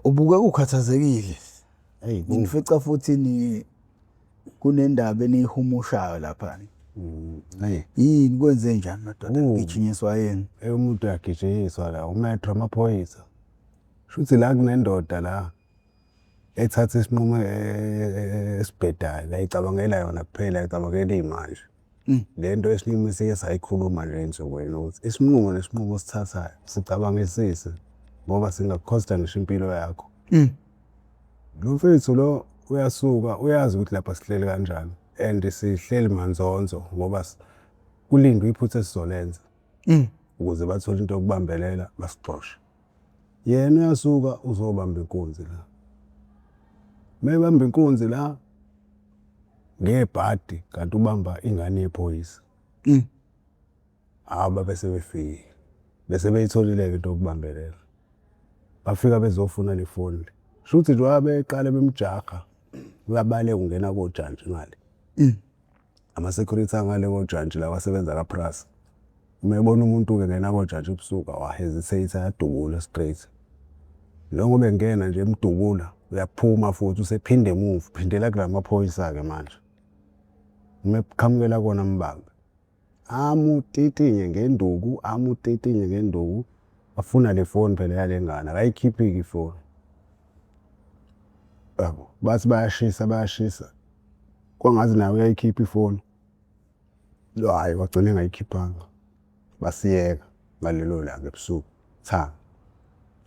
Ubuke ukhathazekile. Hey, Ngifica futhi ni kunendaba enihumushayo lapha. hey. Yini kwenze njani madoda? Ngijinyiswa yini? Umuntu uyagijinyiswa la, umetro amaphoyisa. Shuthi la kunendoda la ethatha isinqumo esibhedayo, la icabangela yona kuphela, icabangela iy'mali. Lento esiningi sike sayikhuluma nje ensukwini ukuthi isinqumo nesinqumo osithathayo sicabangisise ngoba singakukhosta ngisho impilo yakho. Lo mfethu lo uyasuka, uyazi ukuthi lapha sihleli kanjani and sihleli manzonzo ngoba kulindwe iphutha esizolenza ukuze bathole into yokubambelela basixoshe. Yena uyasuka uzobamba inkunzi la. Mebamba inkunzi la ngebhadi kanti ubamba ingane yephoyisa. Aba bese befikile. Bese beyitholile into yokubambelela. Bafika bezofuna le phone. Shuthi nje wabeqala bemjaha uyabale ungena kojantshi ngale. Ama security angale kojantshi la wasebenza kaPrasa. Uma ebona umuntu ke ngena kojantshi ebusuku wahesitate yadubula straight. Lo ngoba engena nje emdubula uyaphuma futhi usephinde emuva, phindela kula maphoyisa ke manje. Uma eqhamukela kona mbamba. Amutitinye ngenduku, afuna le phone phela yalengane, akayikhiphi ifoni. Yabo, bathi bayashisa. Kwangazi naye uyayikhipha ifoni. Hayi wagcina engayikhiphanga. Basiyeka ngalelo langa ebusuku.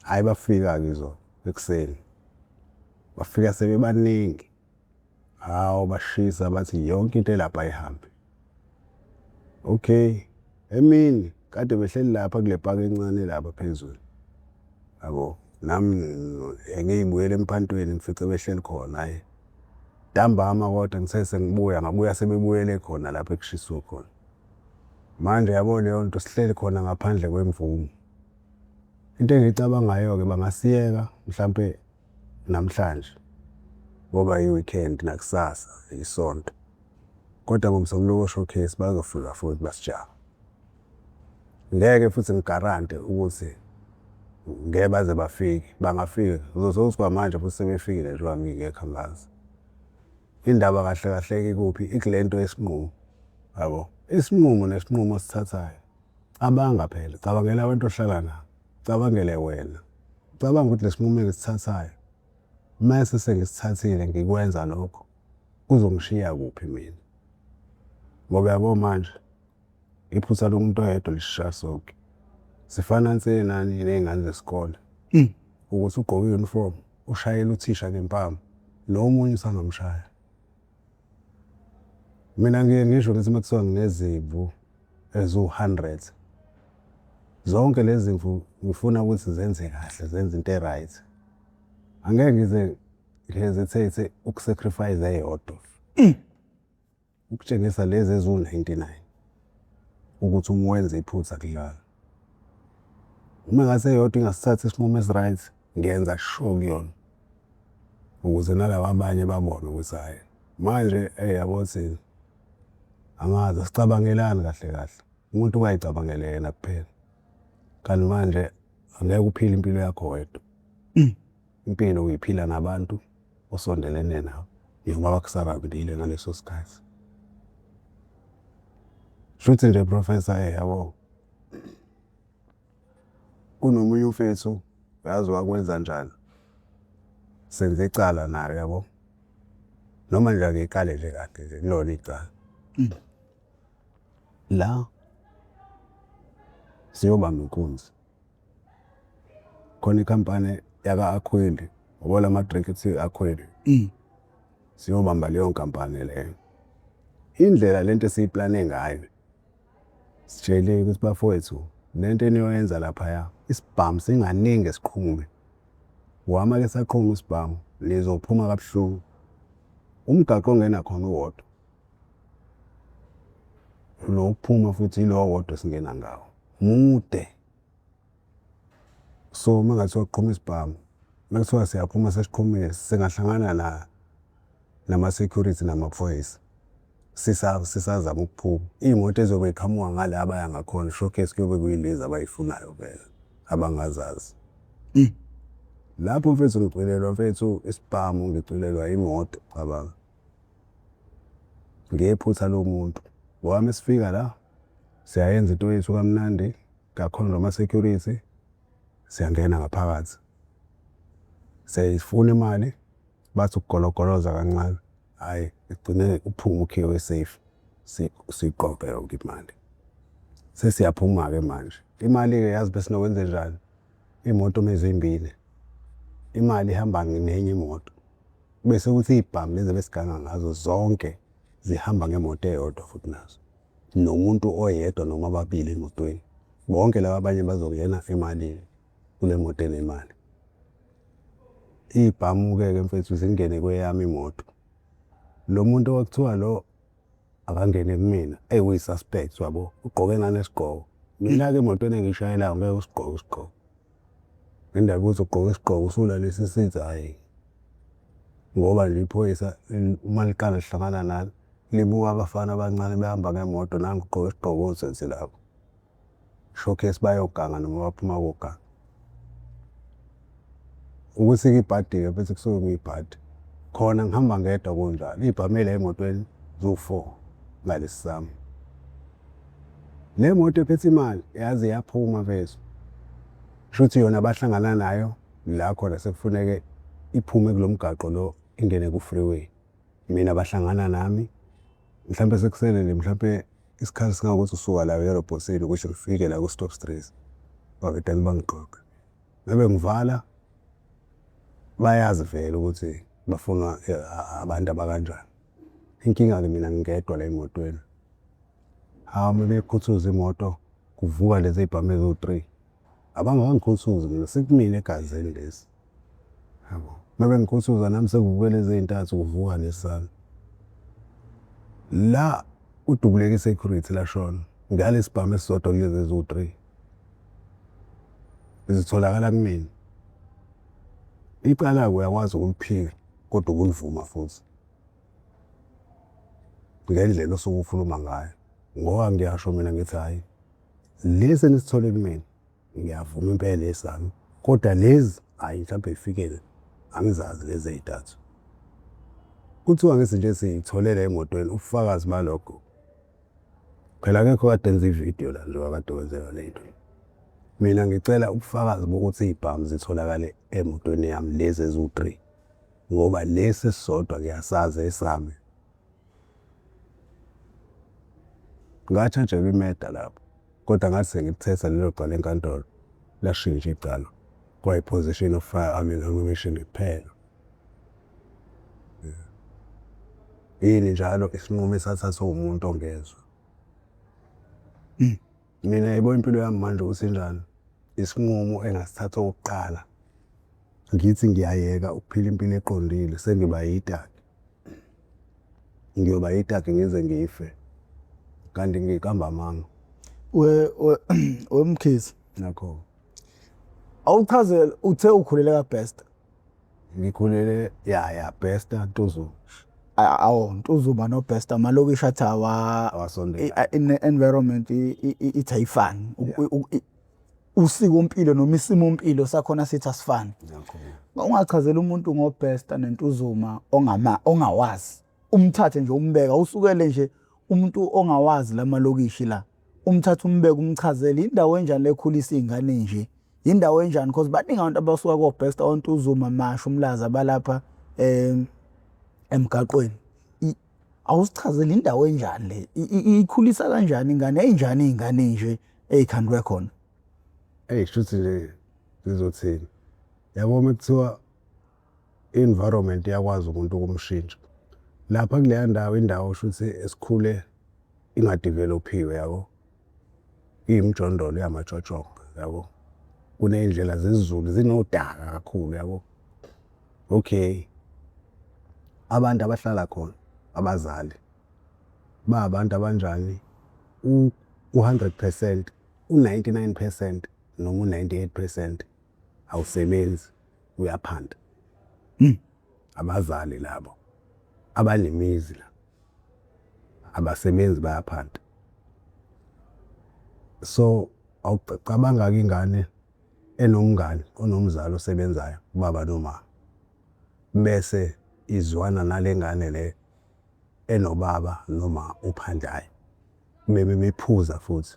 Hayi bafika ke izolo ekuseni. Bafika sebebaningi. Hawu bashisa bathi yonke into elapha ayihambe. Okay, emini kade behleli lapha kule park encane lapha phezulu. Yabo, nami ngiyibuyela emphantweni ngifice behleli khona hayi. Ntambama kodwa ngisese ngabuya sebebuyele khona lapha ekushiswa khona. Manje yabo leyo nto sihleli khona ngaphandle kwemvumo. Into engiyicabangayo ke bangasiyeka mhlambe namhlanje ngoba i-weekend nakusasa isonto. Kodwa ngomsombuluko showcase bazofika futhi basijaha. Ngeke futhi ngigarante ukuthi ngeke baze bafike, bangafika. Uzozwa kwamanje futhi sebefikile nje ngingekho angazi. Indaba kahle kahle ikuphi ikulento yesinqumo. Yabo, isinqumo nesinqumo osithathayo. Cabanga phela, cabangela abantu ohlala nabo. Cabangele wena. Cabanga ukuthi lesinqumo engisithathayo mase sengisithathile ngikwenza lokho kuzongishiya kuphi mina. Ngoba yabo manje iphutha lomuntu oyedwa lisisha sonke. Sifana nsenani nezingane zesikole. Ukuthi ugqoke uniform, ushayela uthisha ngempama, nomunye usangamshaya. Mina ngisho ngithi makuthiwa nginezimvu ezu-100. Zonke lezi zimvu ngifuna ukuthi zenze kahle, zenze into right. Angeke ngize ngihesitate ukusacrifice eyodwa. Ukutshengisa lezi ezu-99 ukuthi umwenze iphutha kudlala. Uma ngase eyodwa ingasithatha isinqumo esi-right, ngiyenza sure kuyona. Ukuze nalabo abanye babone ukuthi hayi. Manje yabo thina angazi sicabangelani kahle kahle. Umuntu ungayicabangele yena kuphela. Kanti manje angeke uphile impilo yakho wedwa. Impilo uyiphila nabantu osondelene nabo. Noma bakusarabile ngaleso sikhathi. Shuthi nje professor yabo. Kunomunye umfethu uyazi wakwenza njani. Senze icala naye yabo. Noma nje akeqale nje kade nje kulona icala. La siyobamba inkunzi. Khona ikhampani yaka-Akweli, ngoba la ma-drink ethi Akweli. Siyobamba leyo nkampani leyo. Indlela lento esiyiplane ngayo. Sitshele ukuthi bafowethu lento eniyoyenza lapha isibhamu singaningi esiqhume. Wama ke saqhuma isibhamu lizophuma kabuhlungu. Umgaqo ongena khona uwodwa. Lo kuphuma futhi ilo wodwa singena ngawo. Mude. So mangathi waqhuma isibhamu, makuthiwa siyaphuma sesiqhumile singahlangana nama security namaphoyisa. Sisazama ukuphuma. Imoto ezobe iqhamuka ngala abaya ngakhona showcase kuyobe kuyilezi abayifunayo vele abangazazi. lapho mfethu ngicwilelwa mfethu isibhamu, ngicwilelwa imoto cabanga ngephutha lomuntu ngoba mesifika la siyayenza into yethu kamnandi ngakhona ama-security siyangena ngaphakathi siyayifuna imali bathi ukugologoloza kancane hhayi igcine uphume ukhiwe safe siyiqoqe yonke imali sesiyaphuma-ke manje imali-ke yazi besinokwenze njani iy'moto mezimbili imali ihamba nenye imoto bese kuthi iy'bhamu lezi besiganga ngazo zonke zihamba ngemoto eyodwa futhi nazo nomuntu oyedwa noma ababili emotweni bonke laba abanye bazongena emalini kule moto enemali. Iy'bhamu-ke mfethu zingene kweyami imoto lo muntu okwakuthiwa lo akangene kumina uyi-suspect wabo ugqoke ngane sigqoko mina-ke emotweni engiyishayelayo ngeke usigqoke isigqoko indaba ukuthi ugqoke isigqoko usulalisa isithi hhayi ngoba nje iphoyisa uma liqala lihlangana nani libuka abafana abancane behamba ngemoto nangu ugqoke isigqoko ozenze lapho showcase bayoganga noma baphuma koganga ukuthi-ke ibhadi-ke bese kusuke kuyibhadi khona ngihamba ngedwa kunjalo iy'bhamu ey'la emotweni ziwu-4 ngalesi sami le moto ephethe imali yazi yaphuma mfethu shuthi yona bahlangana nayo la khona sekufuneke iphume kulo mgaqo lo ingene ku-freeway mina bahlangana nami mhlampe sekuselele mhlampe isikhathi singakuthi usuka la erobhosini ukuthi ngifike la ku-stop stress bakade bangiqoqe ngabe ngivala bayazi vele ukuthi bafuna abantu abakanjani inkinga-ke mina ngingedwa la emotweni uma bekhuthuza imoto kuvuka lezi y'bhamu eziwu-3 abangakangikhuthuzi mina sekumina egazini lesi yabo uma bengikhuthuza nami sekuvuke lezi ey'ntathu kuvuka lesami la udubuleke i-security lashona ngalesi sibhamu esisodwa kulezi eziwu-3 zitholakala kumina icala-ke uyakwazi ukuliphika kodwa ukulivuma futhi ngendlela osuke ukhuluma ngayo ngoba ngiyasho mina ngithi hhayi lesi enisithole kumina ngiyavuma impela esami kodwa lezi hhayi mhlampe y'fikele angizazi lezi ey'ntathu kuthiwa ngithi nje siy'tholele emotweni ubufakazi balokho phela akekho kade enza ividiyo la njengoba kade kwenzeka le nto mina ngicela ubufakazi bokuthi iy'bhamu zitholakale emotweni yami lezi eziwu-3 ngoba lesi esisodwa ngiyasazi esami ngathatshelwa imeda lapho kodwa ngathi sengilithetha lelo cala enkantolo lashintsha icala kwayi-position of firearm ammunition kuphela yini njalo isinqumo esathathwa umuntu ongezwa mina yayibona impilo yami manje ukuthi njani isinqumo engasithatha okokuqala ngithi ngiyayeka ukuphila impilo eqondile sengiba yitaki ngiyoba yitaki ngize ngife kanti ngiqamba amanga Wemkhize nakho awuchazele uthe ukhulele kaBest ngikhulele ya Best Ntuzuma awu Ntuzuma noBest amalokishi athi awasondela environment ithi ayifani usiko impilo noma isimo impilo sakhona sithi asifani nakho ungachazela umuntu ngoBest neNtuzuma ongawazi umthathe nje umbeka usukele nje umuntu ongawazi lamalokishi la umthatha umbeka umchazele indawo enjani lekhulisa izingane nje indawo enjani because baningi abantu abasuka koBest oNtuzuma masho umlaza balapha emgaqweni awusichazele indawo enjani le ikhulisa kanjani ingane enjani izingane nje ezikhandwe khona shuthi nje zizothini yabo mekuthiwa environment yakwazi umuntu ukumshintsha lapha kuleya ndawo indawo shuthi esikhule ingadevelophiwe yabo imjondolo yamatshotsho yabo kuney'ndlela zesiZulu zinodaka kakhulu yabo okay abantu abahlala khona abazali abantu abanjani u100% u99% noma u98% awusebenzi uyaphanda abazali labo abanemizi la abasebenzi bayaphanda so awucabanga-ke ingane enomngane onomzalo osebenzayo ubaba noma bese izwana nalengane le enobaba noma uphandlayo bebe bephuza futhi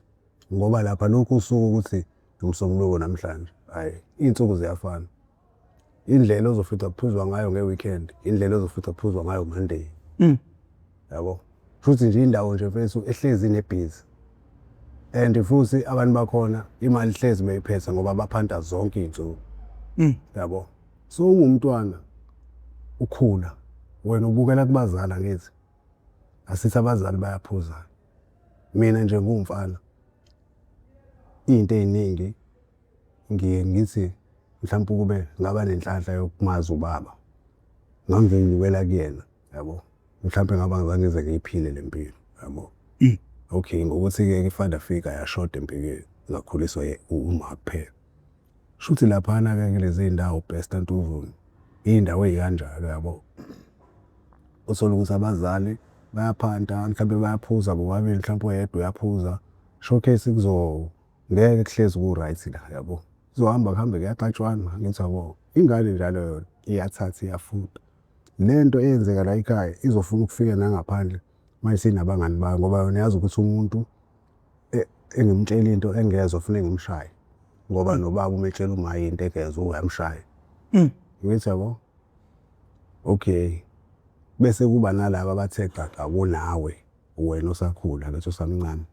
ngoba lapha lokhu usuke ukuthi umsombuluko namhlanje hayi insuku ziyafana indlela ozofica kuphuzwa ngayo ngeweekend indlela ozofica kuphuzwa ngayo Monday yabo futhi nje indawo nje mfethu ehlezi nebhizi and futhi abantu bakhona imali hlezi beyiphethe ngoba baphanta zonke izinsuku yabo so ungumntwana ukhula wena ubukela kubazala ngithi asithi abazali bayaphuza mina nje ngumfana into eziningi ngiye ngithi mhlawumbe kube ngaba nenhlanhla yokumazi ubaba ngangiyiwela kuyena yabo mhlawumbe ngaba ngizange ngiyiphile lempilo yabo okay ngokuthi ke ifather figure yashoda empilweni ngakhuliswa uma kuphela shuthi lapha na ke kulezi indawo best Ntuzulu indawo ezikanjalo yabo uthola ukuthi abazali bayaphanta mhlawumbe bayaphuza bobabili mhlawumbe oyedwa uyaphuza showcase ngeke kuhlezi ku right la yabo kuzohamba kuhambe kuyaxatshwana ngithi yabo ingane njalo yona iyathatha iyafuda lento eyenzeka la ekhaya izofuna ukufika nangaphandle mase nabangani bayo ngoba yona yazi ukuthi umuntu engimtshela into engezwe ufuna ngimshaye ngoba nobaba umetshela uma into engezwe uyamshaya ngithi yabo okay bese kuba nalabo abathe gaga kunawe wena osakhula ngathi usamncane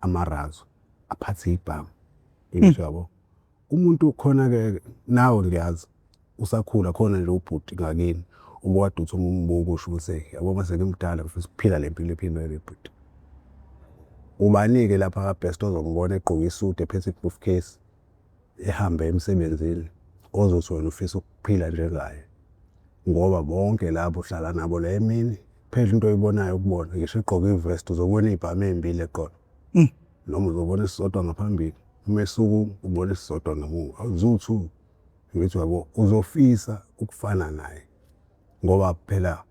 amarazo aphathe ibhamu ngithi yabo umuntu khona ke nawe ngiyazi usakhula khona nje ubhuti ngakini ubukade uthi umbuko usho ukuthi yabo mase ngimdala mfisa ukuphila lempilo ephilwe lebhuti ubanike lapha ka best ozombona egqoka isuit ephethe briefcase ehambe emsebenzini ozothi wena ufisa ukuphila njengaye ngoba bonke labo uhlala nabo la emini phela into oyibonayo ukubona ngisho egqoka ivest uzobona izibhamu ezimbili eqolo noma uzobona isisodwa ngaphambili uma esuku ubona isisodwa ngemuva awuzuthu ngithi yabo uzofisa ukufana naye ngoba phela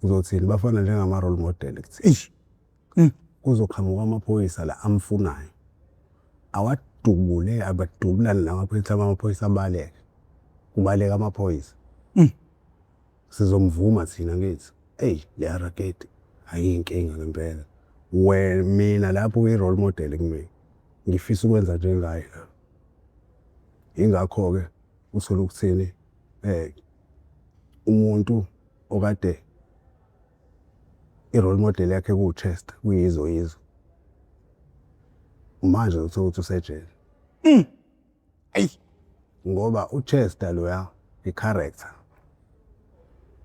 uzothini bafana njengama role model kuthi kuzoqhamuka amaphoyisa la amfunayo awadubule abadubulana namaphoyisa abaleke kubaleka amaphoyisa sizomvuma thina ngithi le rakete ayinkinga ngempela mina lapho uyi role model kimi ngifisa ukwenza njengaye ingakho ke uthola ukuthini umuntu okade i-role model yakhe ku-Chester kuyizo manje uthola ukuthi usejele ngoba uChester loya i-character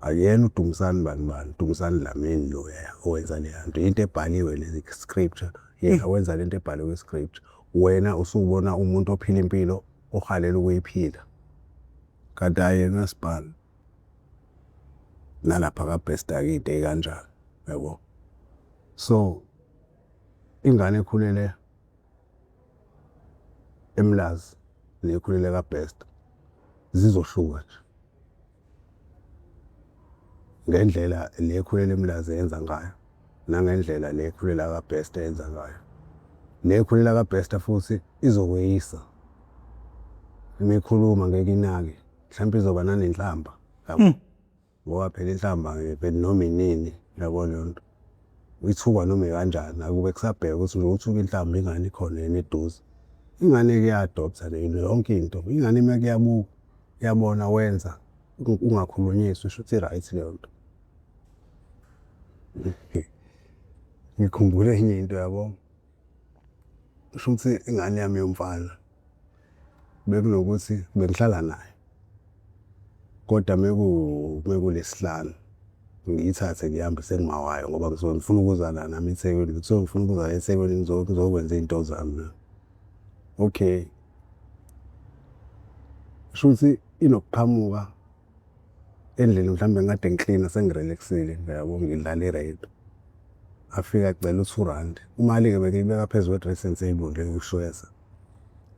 ayena uDumisani bani Dumisani Dlamini loya owenza le nto into ebhaliwe lezi scripture yena wenza lento ebhaliwe scripture wena usubona umuntu ophila impilo ohalela ukuyiphila kanti ayena sibhala nalapha ka best akide kanjalo yabo so ingane ekhulele eMlazi nekhulele ka best zizohluka nje ngendlela lekhulele eMlazi yenza ngayo nangendlela lekhulela ka best yenza ngayo lekhulela ka best futhi izokweyisa imikhuluma ngeke inake mhlawumbe izoba nanenhlamba yabo ngoba phela inhlamba phela noma inini yabo lonto uyithuka noma kanjani akube kusabheka ukuthi nje uthuka inhlamba ingane ikhona yena eduze ingane ke ya-adopta le yonke into ingane uma kuyabuka yabona wenza ungakhulunyiswa usho ukuthi right leyo nto ngikhumbule enye into yabo usho ukuthi ingane yami yomfana bekunokuthi bengihlala naye kodwa mekulesihlanu ngiyithathe ngihambe sengimawayo ngoba ngizobe ngifuna ukuzana nami eThekwini ngithiwe ngifuna ukuzana eThekwini ngizokwenza izinto zami okay shuthi inokuqhamuka endlini mhlambe ngade ngiklina sengirelaxile yabo ngidlala iradio afika acela u2 imali ke bekuyibeka phezulu dressing table nje ukushwesa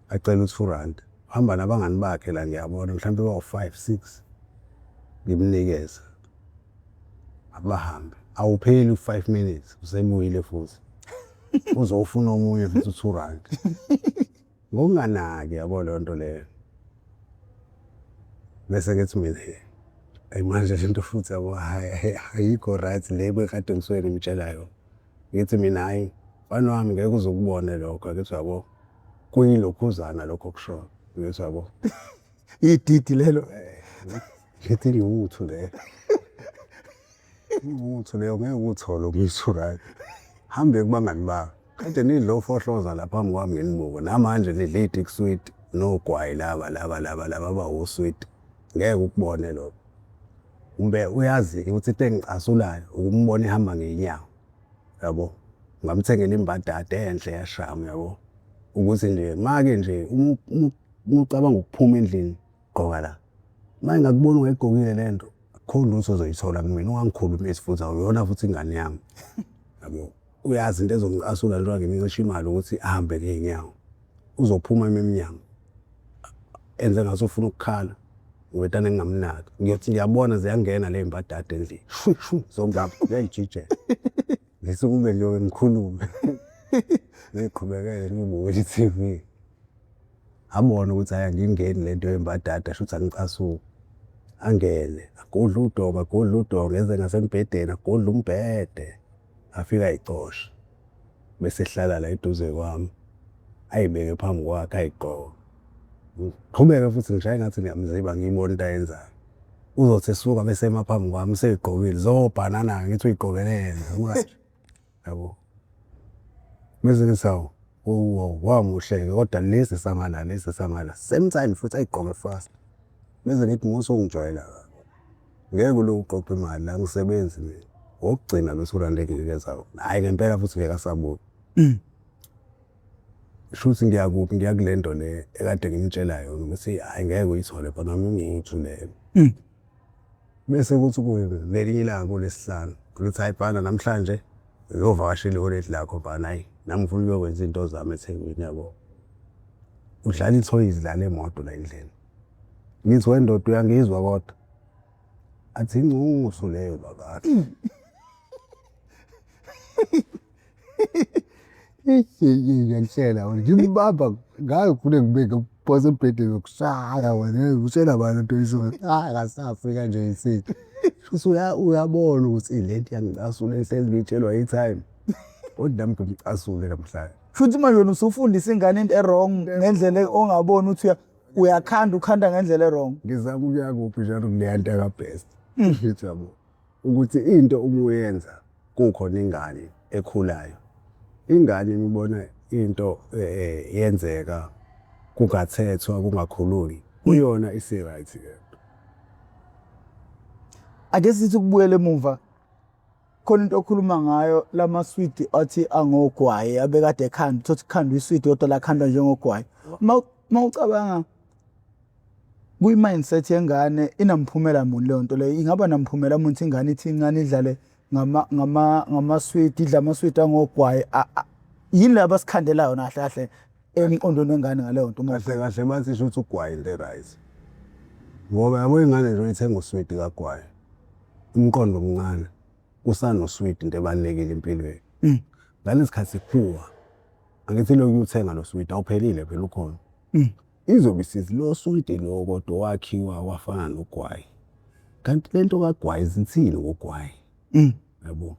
acela u2 hamba nabangani bakhe la ngiyabona mhlambe ba5 6 ngimnikeza abahambe awupheli u5 minutes usebuyile futhi uzofuna omunye futhi u2 ngokunganaki yabo leyo nto leyo. Bese ngithi mina manje le nto futhi yabo ayikho right le bekade ngisuke ngimtshela yona. Ngithi mina hhayi mfana wami ngeke uze ukubone lokho. Ngithi yabo kuyilokhuzana lokho okushoyo. Ngithi yabo ididi lelo. ngithi liwuthu le. Iwuthu leyo ngeke uthole umisi right. Hambe kubangani bakho. Kade nidlo fohloza lapha phambi kwami ngenibuko. Namanje nidla idick sweet nogwayi laba bawusweet. Ngeke ukubone lokho. Umbe uyazi ukuthi into engicasulayo ukumbona ehamba ngeenyawo. Yabo. Ngamthengela imbadada enhle yashamu yabo. Ukuthi nje make nje ucabanga ukuphuma endlini gqoka la. Manje ngakubona ungayigqokile lento. Akho lutho ozoyithola kumina. Ungangikhulumisi futhi awuyona futhi ingane yami. Yabo. Uyazi into ezongicasula njengoba ngimncisha imali ukuthi ahambe ngeenyawo. Uzophuma eminyango. Enze ngaso ufuna ukukhala. Ngwetane ngingamnaki. Ngiyothi ngiyabona ziyangena le mbadada endlini. Shu zongaba ngiyayijijela. Ngisuke kube nje ngikhulume. Ngiqhubekele ngibuke i-TV. Abona ukuthi hhayi angingeni lento yembadada shuthi angicasuki. Angene agodla udonga eze ngasembhedeni agodla umbhede. Afika ayicosha. Bese ehlala la eduze kwami. Ayibeke phambi kwakhe ayigqoke. Qhubeka futhi ngishaye ngathi ngiyamziba ngiyibona into ayenzayo. Uzothi esuka bese emaphambi kwami seyigqokile zobhanana ngithi uyigqokelele manje. Yabo. Bese ngisawu wamuhle kodwa lesi sangala same time futhi ayigqoke fast. Bese ngithi musa ungijwayela. Ngeke uloku uqoqa imali la ngisebenzi mina. Wokugcina bese ulande ngikezayo. Hayi ngempela futhi ngeke asabuka. Shuthi ngiyakuphi ngiyakulento le ekade ngimtshela yona bese hayi ngeke uyithole phela nami ngiyithulele. Bese kuthi kulelinye ilanga kulesihlanu ngithi hayi bhana namhlanje uyovakashela iholide lakho bhana hayi nami ngifuna ukuyokwenza into zami eThekwini yabo. Udlala ithoyizi la nemoto la endlini. Ngithi wendoda uyangizwa kodwa. Athi incuso leyo bakade. Ngiyakutshela wena ngibamba ngayo kule ngibeke phose embhedeni yokushaya wena utshela abantu into isona akasafika nje isithi futhi uyabona ukuthi lento yangicasula ehleli ngitshelwa i-time kodwa nami ngimcasule namhlanje. Futhi manje wena usufundisa ingane into e-wrong ngendlela ongaboni ukuthi ukhanda ngendlela e-wrong. Ngizama ukuya kuphi njalo kuleya nto yakabest. Ngithi yabo ukuthi into uma uyenza kukhona ingane ekhulayo. Ingane imibona into yenzeka kungathethwa kungakhululi kuyona isi-right ke. Ake sithi ukubuyela emuva khona into okhuluma ngayo lama-sweet athi angogwayi abekade ekhanda uthi kukhandwa isweet kodwa lakhandwa njengogwayi. Mawucabanga kuyi-mindset yengane inamphumela muni leyo nto leyo. Ingaba namphumela muni ingane ithi ingane idlale ngama-sweet idla ama-sweet angogwayi. Yini la basikhandelayo nahle kahle emqondweni wengane ngaleyo nto. Kahle bathi shuthi ugwayi into right. Ngoba yabo ingane nje uyithenga usweet kagwayi. Umqondo omncane usanosweet into ebalekile empilweni. Ngalesikhathi sikhuwa angithi lokhu uthenga lo sweet awuphelile phela ukhona. Izobe isithi lo sweet lo kodwa wakhiwa wafana nogwayi. Kanti lento kagwayi izinthile ngogwayi. Yabo.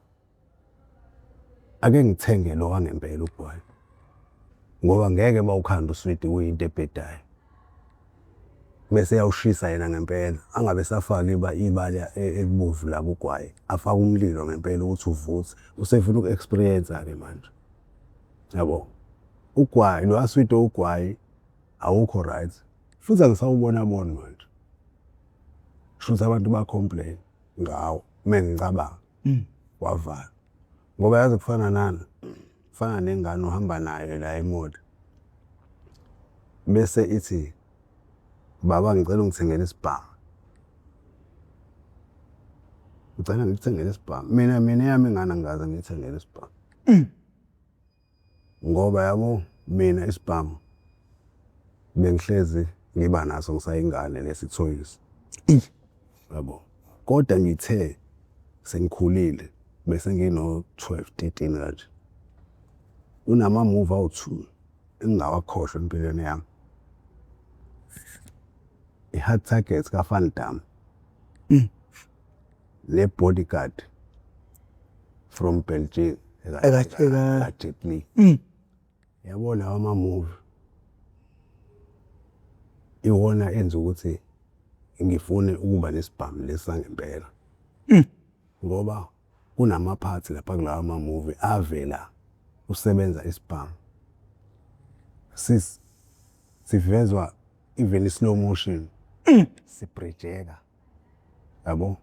Ake ngithenge lo wangempela ugwayi. Ngoba ngeke bawukhanda usweet kuyinto ebhedayo. Bese yawushisa yena ngempela angabe safaka ibala elibovu la ugwayi afaka umlilo ngempela ukuthi uvuthe usefuna uku-experience ke manje. Yabo. Ugwayi lo sweet ugwayi awukho right. Futhi angisawubona manje. Futhi abantu ba complain ngawo mengicabanga. Wavala. Ngoba yazi kufana nani? Kufana nengane ohamba nayo la emoto. Bese ithi baba ngicela ungithengele isibhamu. Ngicela ngikuthengele isibhamu. Mina yami ingane angaze ngithengele isibhamu. Ngoba yabo mina isibhamu bengihlezi ngiba naso ngisayingane lesithoyisi. Yabo. Kodwa ngithe sengikhulile bese ngino 12 13 kanje. Unama move awu2 engingawakhohlwa empilweni yami i-Hard Target kaVan Damme ne-Bodyguard from Beijing kaJet Li. Yabo lawa ama-movie iwona enza ukuthi ngifune ukuba nesibhamu lesangempela ngoba kunamaphathi lapha kulawa ma-movie avela usebenza isibhamu sivezwa even i-slow motion sibrijeka yabo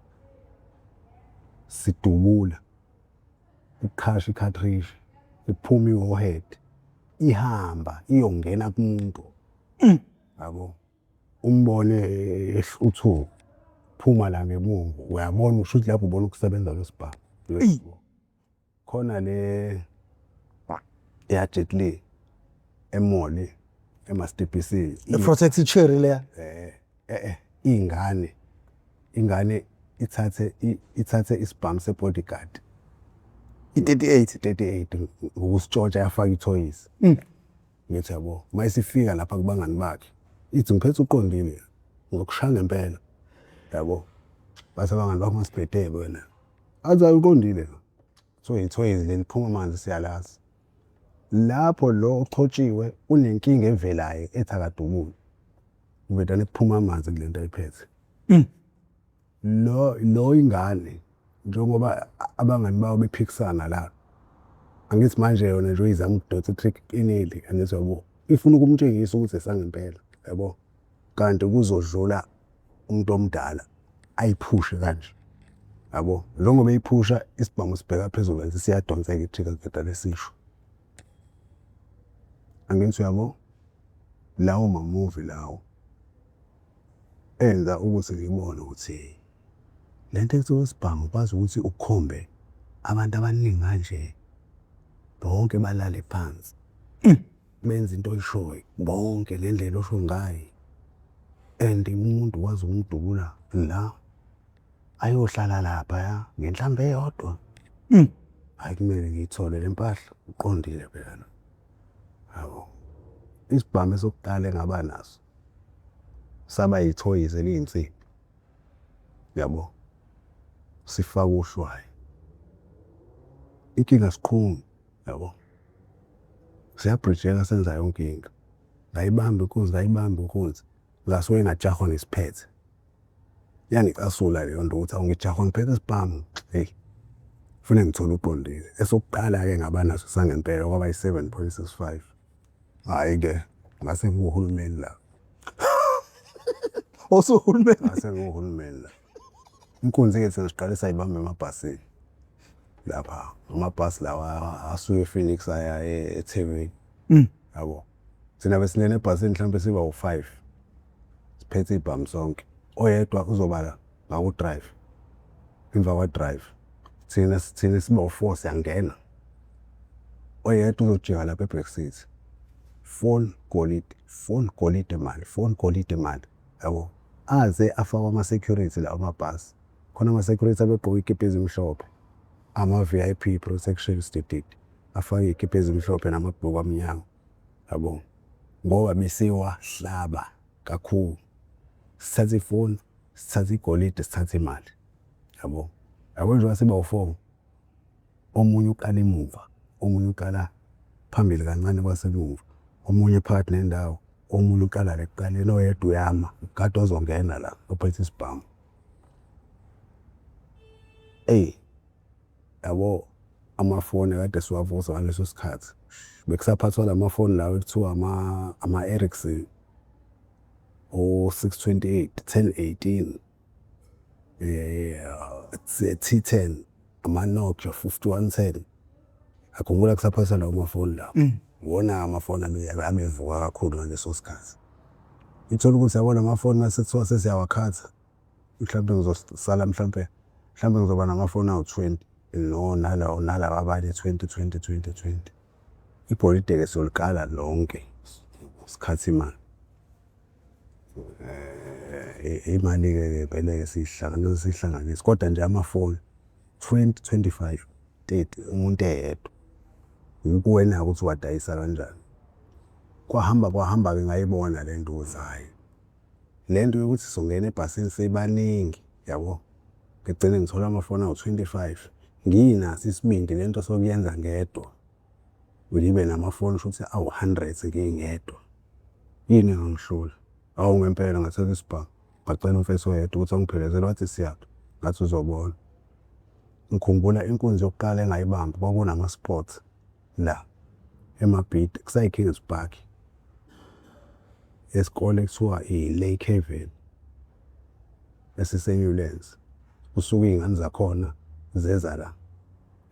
sidubula ukhasha i-cartridge iphuma i-warhead ihamba iyongena kumuntu yabo umbone ehluthu phuma la ngemuva uyabona usho ukuthi lapho ubona ukusebenza kwesibhamu khona le Jet Li emoli ema-STPC protected cherry leya ingane ithathe isibhamu se-Bodyguard i-38 ngokusitshotsha yafaka i-toys ngithi yabo mayisifika lapha kubangani bakhe ithi ngiphethe uqondile ngokushaya ngempela yabo base abangani bakho masibhedebe wena athi uqondile so i-toys leniphuma amanzi siyalazi lapho lo oqhotshiwe unenkinga evelayo ethi akadubuli ubedane kuphuma amanzi kulento ayiphethe lo ingane njengoba abangani bawo bephikisana la angithi manje yona nje uyizama ukudotha trick ineli angithi yabo ifuna ukumtshengisa ukuthi esangempela yabo kanti kuzodlula umuntu omdala ayiphushe kanje yabo njengoba eyiphusha isibhamu sibheka phezulu bese siyadonseka i-trigger vedane sisho angithi yabo lawo ma-movie lawo enza ukuthi ngibone ukuthi lento ekuthiwa isibhamu kwazi ukuthi ukhombe abantu abaningi kanje bonke balale phansi benza into oyishoyo bonke ngendlela osho ngayo and umuntu wazi umdubula la ayohlala lapha ngenhlambe eyodwa hayi kumele ngiyithole le mpahla uqondile phela yabo isibhamu esokuqala engaba naso saba yi-toys eliyinsimbi yabo sifaka uhlwayi inkinga siqhumi yabo siyabrijeka senza yonke into ngayibamba inkunzi ngasuke ngajahwa ngesiphethe yangicasula leyo nto ukuthi awungijahwa ngiphethe isibhamu hey kufanele ngithole uqondile esokuqala-ke ngaba naso sangempela kwaba yi-7.65 hhayi-ke ngase nguhulumeni la osuhulumeni ngase nguhulumeni la inkunzi-ke siqale sayibamba emabhasini lapha amabhasi lawa asuke ePhoenix aya eThekwini yabo thina besilele ebhasini mhlawumbe siba u5 siphethe ibhamu sonke oyedwa uzobala ngaku-drive emva kwa-drive thina siba u4 siyangena oyedwa uzojika lapha e-back seat phone golide mali yabo aze afakwa ama-security lawa amabhasi khona ama-security abegqoke ikephi ezimhlophe ama-VIP protection stated afake ikephi ezimhlophe namabhuluku amnyama yabo ngoba besiwahlaba kakhulu sithathe ifoni sithathe igolide sithathe imali yabo njengoba siba u4 omunye uqala emuva omunye uqala phambili kancane kwasemuva omunye phakathi nendawo omunye uqala lekuqaleni oyedwa uyama kade ozongena la ophethe isibhamu yabo amafoni kade siwavusa ngaleso sikhathi bekusaphathwa lamafoni lawo ekuthiwa ama-Ericsson o628 1018 T10 ama-Nokia 5110 akhumbula kusaphathwa lawo mafoni lawo wona amafoni amevuka kakhulu ngaleso sikhathi ithola ukuthi yabona amafoni masekuthiwa sesiyawakhatha mhlawumbe ngizosala mhlawumbe ngizoba namafoni awu-20 nalawa abanye 20 ibholide-ke siyoliqala lonke isikhathi imali-ke vele-ke siyihlanganise kodwa nje amafoni 20, 25, 30 umuntu eyedwa ukuwena ukuthi wadayisa kanjani kwahamba-ke ngayibona le nto ukuthi hhayi le nto yokuthi sizongena ebhasini sebaningi yabo, ngigcine ngithola amafoni awu-25 nginaso isibindi le nto sokuyenza ngedwa, ngibe namafoni shuthi awu-100 ngingedwa. Yini engangihlula? Awu ngempela ngathatha isibhamu ngacela umfethu oyedwa ukuthi angiphelezele wathi siyaphi, ngathi uzobona. Ngikhumbula inkunzi yokuqala engayibamba kwakunama-sports la eMabhida kusayi-Kingsburg esikole ekuthiwa i-Lake Haven esise-Newlands. Kusuke iy'ngane zakhona zeza la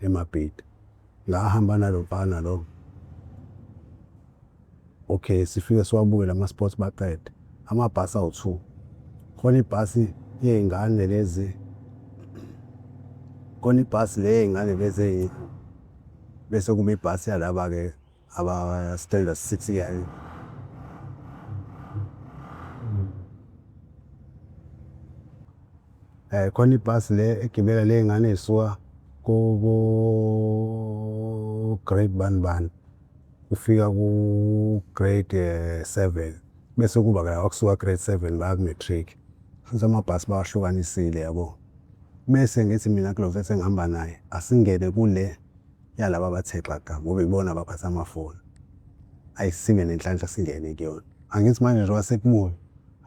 eMabhida. Ngahamba nalomfana lo. Okay, sifike siwabuke lama-sports baqede. Amabhasi awu-2. Khona ibhasi yey'ngane lezi. Khona ibhasi ley'ngane lezi bese kuba ibhasi yalaba-ke aba-standard 6 yayo. Khona ibhasi le egibela ley'ngane ey'suka ku-grade bani kufika ku-grade 7 bese kuba la okusuka grade 7 baya ku-matric. Futhi amabhasi bawahlukanisile yabo. Bese ngithi mina kulo mfethu engihamba naye asingene kule yalaba abathe xaxa ngoba ibona abaphatha amafoni. Ayisime nenhlanhla singene kuyona. Angithi manje njengoba sekubuya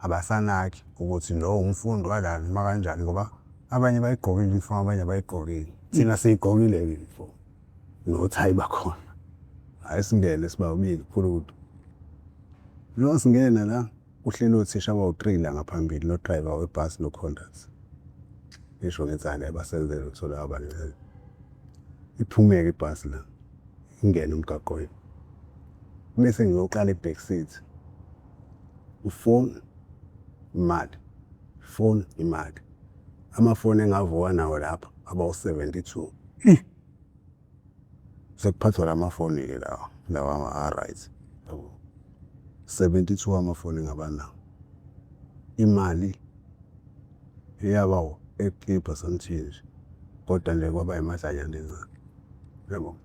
abasanaki ukuthi lo umfundi wala noma kanjani ngoba abanye bayigqokile i-uniform abanye abayigqokile. Thina siyigqokile i-uniform nothayi bakhona. Hhayi singene sibabili khulukudu. Lo singena la kuhleli othisha abawu-3 la ngaphambili no-driver webhasi no-conductor. Ngisho ngenzani abasenzele ukuthola abaningi. Iphumeke ibhasi la ingene emgaqweni. Bese ngiyoqala i-back seat. Ufoni imali. Amafoni engavuka nawo lapha abawu-72. Sekuphathwa lamafoni-ke lawa a-right. 72 amafoni ngaba nawo. Imali iyaba u-80% kodwa nje kwaba imadlanyana encane. Yabo.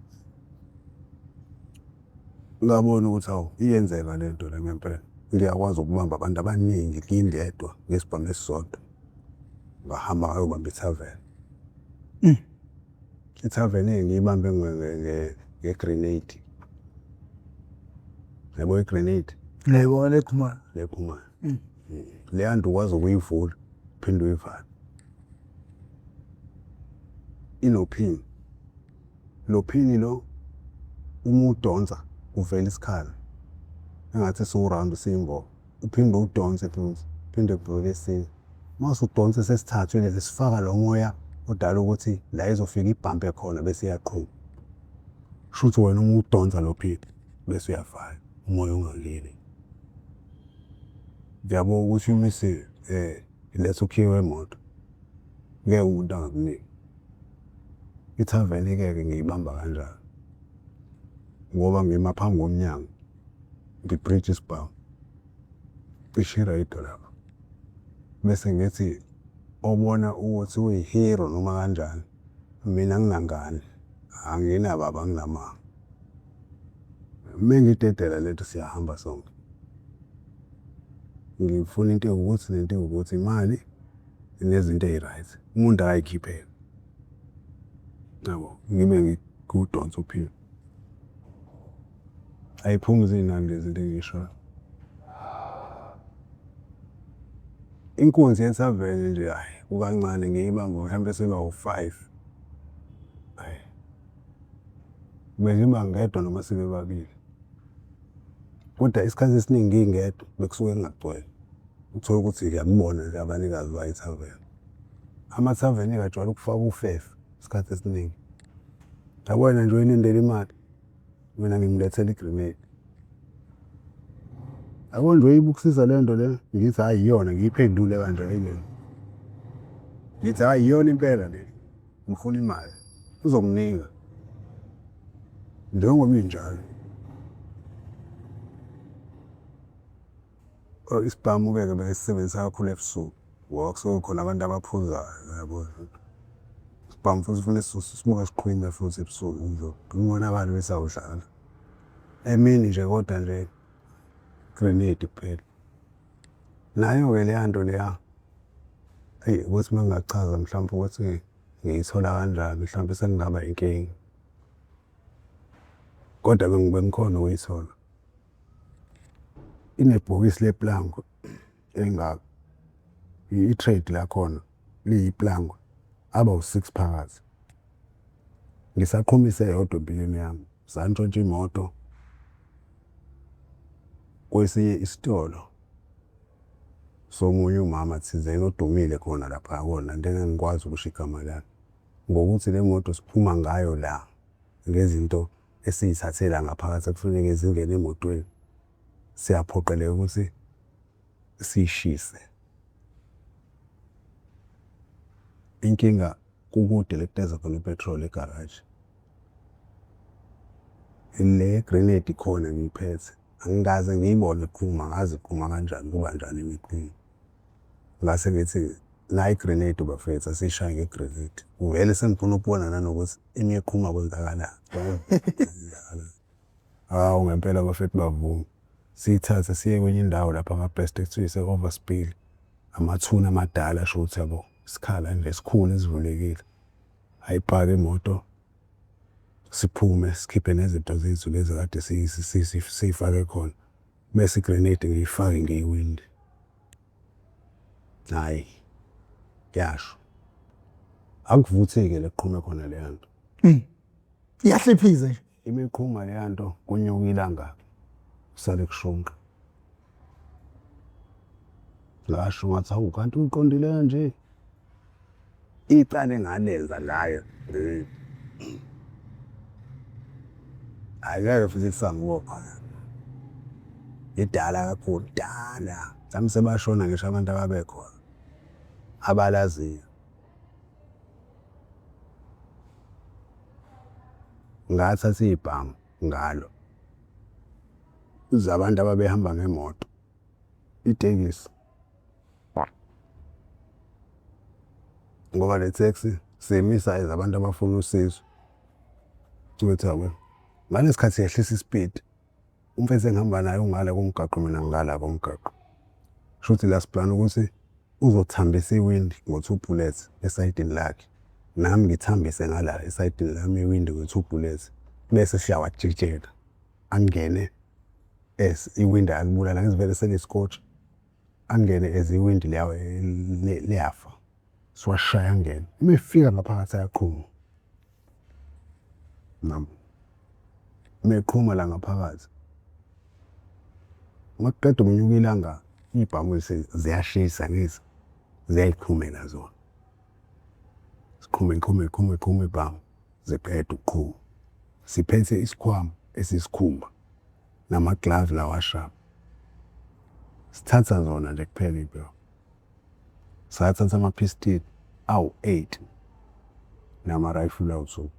Ngabona ukuthi hawu iyenzeka le nto le ngempela. Ngiyakwazi ukubamba abantu abaningi ngingedwa ngesibhamu esisodwa. Ngahamba ngayobamba i-tavern. I-tavern engiyibambe nge-grenade. Yabo i-grenade? Ngiyayibona ekhumana. Lekhumana. Leya nto ukwazi ukuyivula uphinde uyivale. Inophini. Lo phini lo uma udonsa uvela isikhala. Engathi siwu-round simbo. Uphinde udonse futhi uphinde kuvele esinye. Mase udonse sesithathu lezi sifaka lo moya odala ukuthi la izofika ibhampe khona bese iyaqhuma. Shuthi wena uma udonsa lo phini bese uyavala umoya ungangeni. Ngiyabona ukuthi imise letha ukhiye wemoto. Ngeke umuntu angakunika. I-tavern-ke ngiyibamba kanjalo. Ngoba ngima phambi komnyango. Ngibridge isibhamu. Cishe i-radio lapho. Bese ngithi obona ukuthi uyi-hero noma kanjani. Mina nginangane. Anginababa anginamama. Mengidedela lento siyahamba sonke. Ngifuna into ukuthi nento ukuthi imali nezinto eyi-right. Umuntu akayikhiphele. Yabo, ngibe ngikudonsa uphini. Ayiphumi zinani lezi zinto engisho. Inkunzi ye-tavern nje hayi kukancane ngiyibamba mhlambe seba u-5. Hayi. Bengiba ngedwa noma sibe babili. Kodwa isikhathi esiningi ngingedwa bekusuke ngingagcwele. Uthola ukuthi ngiyakubona nje abanikazi bayi-tavern. Ama-tavern ajwayele ukufaka ufefe isikhathi esiningi. Yabona nje uyilindele imali. Mina ngimlethela i-grenade. Yabona nje uyibukusisa le nto le ngithi hayi iyona ngiyiphendule kanjalo le. Ngithi hayi iyona impela le. Ngifuna imali. Uzonginika. Njengoba injalo. Isibhamu-ke besisebenzisa kakhulu ebusuku. Ngoba kusuke khona abantu abaphuzayo yabo. Isibhamu futhi ufuna simuke siqhwime futhi ebusuku nje. Umonakalo bese awudlala. Emini nje kodwa nje grenade kuphela. Nayo-ke leya nto leya, eyi ukuthi uma ngingachaza mhlawumpe ukuthi ngiyithola kanjani, mhlawumpe sekungaba inkinga. Kodwa bengikhona ukuyithola. Inebhokisi leplanku elingaka. I-trade lakhona liyiplanku aba u-6 phakathi. Ngisaqhumise yodwa empilweni yami. Santshontsha imoto kwesinye isitolo somunye umama thizeni odumile khona lapha kona, into engingikwazi ukusho igama lakhe. Ngokuthi le moto siphuma ngayo la ngezinto esiyithathe la ngaphakathi ekufuneke zingene emotweni, siyaphoqeleka ukuthi siyishise. Inkinga kukude le kuteza khona ipetrol egaraji. Le grenade ikhona ngiyiphethe. Angikaze ngiyibone iqhuma, ngazi iqhuma kanjani, kuba njani imiqhumo. Ngase ngithi nayi igrenade bafethu asiyishaye ngegrenade. Vele sengifuna ukubona nanokuthi imiqhuma kwenzakalani. Hawu ngempela bafethu bavuma. Siyithathe siye kwenye indawo lapha ngabhest ekuthiwa ise-Overspill. Amathuna amadala asho ukuthi yabo isikhala nje esikhulu esivulekile. Ayipake imoto siphume sikhiphe nezinto zethu lezi kade siyifake khona. Bese igrenade ngiyifake ngeyiwindi. Hayi, kuyasho. Akuvutheke leqhume khona leya nto. Iyahlephiza nje. Imiqhuma leya nto kunyuka ilanga sale kushonqa. Ngasho ngathi hawu kanti uyiqondile kanje. Icala engalenza layo. Ayeke futhi kusangibopha. Idala kakhulu, dala. Sami sebashona ngisho abantu ababekhona. Abalaziyo. Ngathatha ibhamu ngalo. Abantu ababehamba ngemoto. Itekisi. Ngoba le taxi semisa abantu abafuna usizo. Uthi yabo ngalesikhathi yehlisa ispeed. Umfethu engihamba naye ungale komgaqo mina ngala komgaqo. Shuthi la siplan ukuthi uzothambisa iwindi ngo2 bullets esayidini lakhe. Nami ngithambise ngala esayidini lami iwindi ngo2 bullets. Bese siyawa jikijela. Angene iwindi alibulala ngizivele seliscotch. Angene iwindi liyafa. Siwashaya angene. Imefika ngaphakathi ayaqhuma. Nami meqhuma la ngaphakathi. Maqedwe unyuka ilanga ibhamu ziyashisa ngithi ziyayiqhumela zona. Siqhume ibhamu ziqedwe ukuqhuma. Siphethe isikhwama esisikhumba namaglavu lawa sharp. Sithatha zona nje kuphela impela. Sathatha amapistol awu-8 nama-rifle awu-2.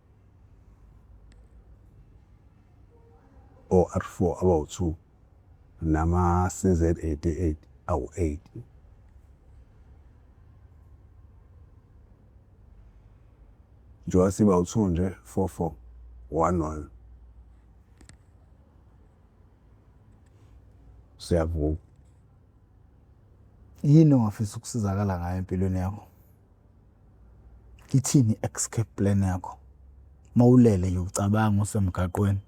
R4 abawu-2 nama-CZ88 awu-8. Njengoba sibawu-2 nje 4-4 1-1. Siyavuka. Yini ongafisa ukusizakala ngayo empilweni yakho? Ithini i-escape plan yakho? Mawulele nje ucabanga usemgaqweni.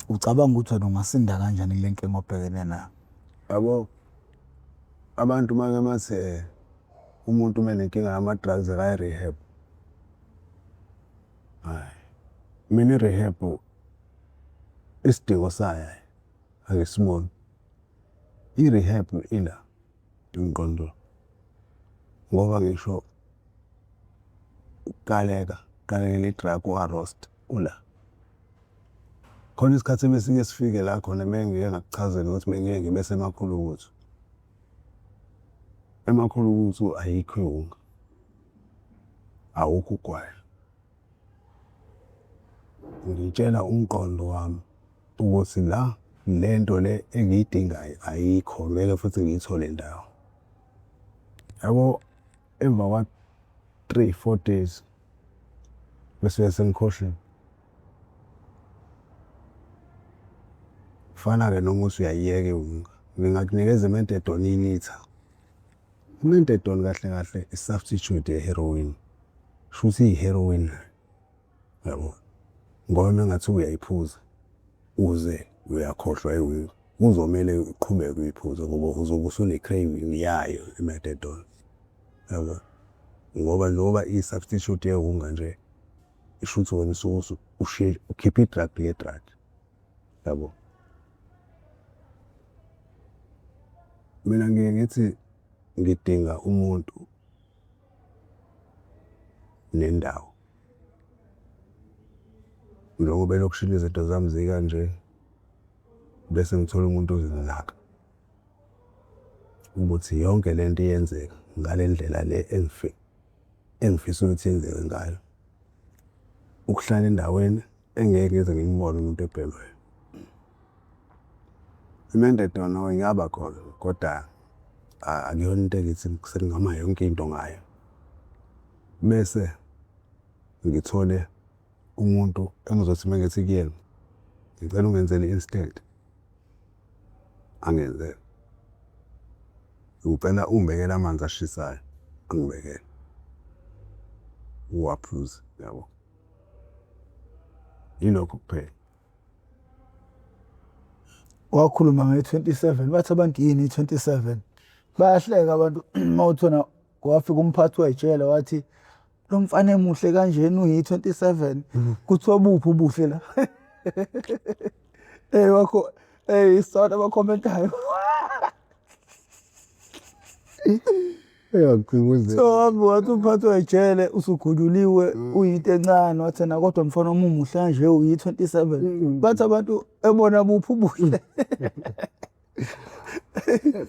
Ucabanga ukuthi wena ungasinda kanjani kule nkinga obhekene nayo? Yabo abantu make mathi umuntu uma nenkinga yama-drugs rehab. Hayi. Mina i-rehab isidingo sayo angisiboni. I-rehab ila ingqondo. Ngoba ngisho ukaleka i-drug u-arrest ula. Khona isikhathi besike sifike la khona mengike ngakuchazela ukuthi mengike ngibe semakhulukuthu. Emakhulukuthu ayikho ihunga. Awukho ugwayi. Ngitshela umqondo wami ukuthi la lento le engiyidingayo ayikho, ngeke futhi ngiyithole ndawo. Yabo emva kwa 3-4 days bese sengikhohlwe. kufana-ke noma usuyayiyeka ihunga. Ngingakunikeza i-Mentadone ilitha. I-Mentadone kahle kahle i-substitute ye-heroin. Shuthi i-heroin yabo. Ngoba mengathi uyayiphuza uze uyakhohlwa ihunga. Kuzomele uqhubeke uyiphuze ngoba uzobe usune-craving yayo i-Mentadone. Yabo. Ngoba i-substitute yehunga nje ishuthi wena ukhipha i-drug nge-drug. Yabo. Mina ngiye ngithi ngidinga umuntu nendawo. Njengoba elokishini izinto zami zikanje bese ngithola umuntu ozinaka. Ukuthi yonke lento iyenzeka ngale ndlela le engifisa ukuthi yenzeke ngayo. Ukuhlala endaweni engeke ngize ngimubone umuntu ebhemayo. I-Mentadone ingaba khona kodwa akuyona into engithi sekungama yonke into ngayo. Bese ngithole umuntu engizothi mengithi kuyena ngicela ungenzele i-instant angenzele. Ngicela ungibekele amanzi ashisayo angibekele. Uwaphuze yabo. Yilokho kuphela. Wakhuluma nge-27 bathi abantu yini i-27 bayahleka abantu mawuthona wafika umphathi wejele wathi lo mfana emuhle kanjena uyi-27 kuthiwa buphi ubuhle la wakho isona abakhomentayo so wathi umphathi wejele usuguduliwe uyinto encane wathena kodwa mfana omuhle kanje uyi-27 bathi abantu ebona buphi ubuhle.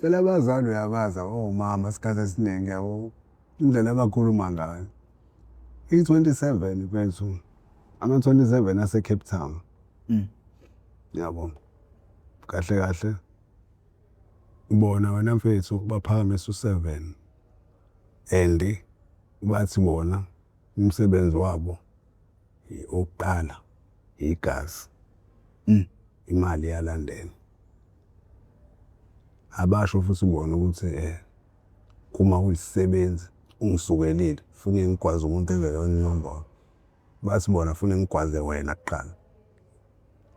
Phela abazali uyabaza omama isikhathi esiningi yabo indlela abakhuluma ngayo. I-27 mfethu ama-27 ase-Cape Town. Yabo. Kahle kahle bona wena mfethu baphakamisa u7 and bathi bona umsebenzi wabo oqala igazi. Imali yalandela. Abasho futhi bona ukuthi kuma uyisisebenzi ungisukelile ufune ngikwazi umuntu engeyona inombolo. Bathi bona ufune ngikwaze wena kuqala.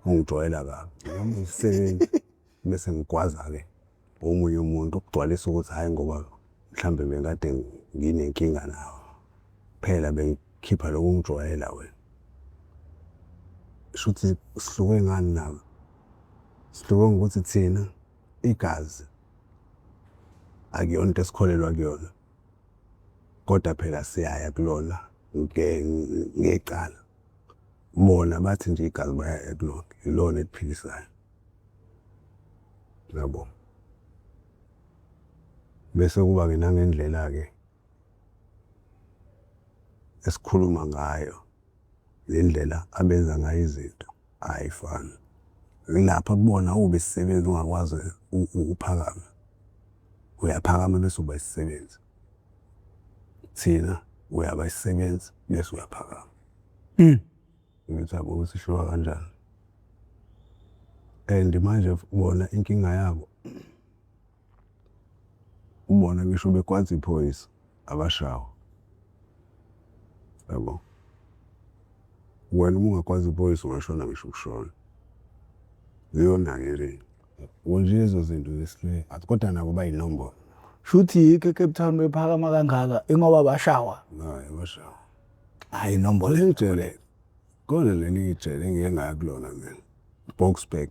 Ungijoyela kabi. Noma uyisebenzi bese ngikwaza-ke omunye umuntu ukugcwalisa ukuthi hayi ngoba mhlambe bengade nginenkinga nawe. Phela bengikhipha lokungijwayela wena. Shuthi sihluke ngani nawe? Sihluke ngokuthi thina igazi akuyona into esikholelwa kuyona. Kodwa phela siyaya kulona ngecala. Bona bathi nje igazi bayaya kulona. Ilona eliphilisayo. Yabo. Bese kuba-ke nangendlela-ke esikhuluma ngayo. Lendlela abenza ngayo izinto ayifani. Lapha kubona ube isisebenzi ungakwazi ukuphakama. Uyaphakama bese uba isisebenzi. Thina uyaba isisebenzi bese uyaphakama. Ngithi yabo ukuthi shuka kanjani. And manje bona inkinga yabo ubona ngisho bekwazi iphoyisa abashawa. Yabo. Wena ungakwazi iphoyisa ungashona ngisho ukushona. Ziyona-ke nje. Kunje lezo zinto zesihle. Kodwa nabo bayinombolo. Shuthi yikho eCape Town bephakama kangaka ingoba bashawa. Hayi bashawa. Hayi inombolo lejele. Kona leli ijele engike ngaya kulona mina. Boksburg.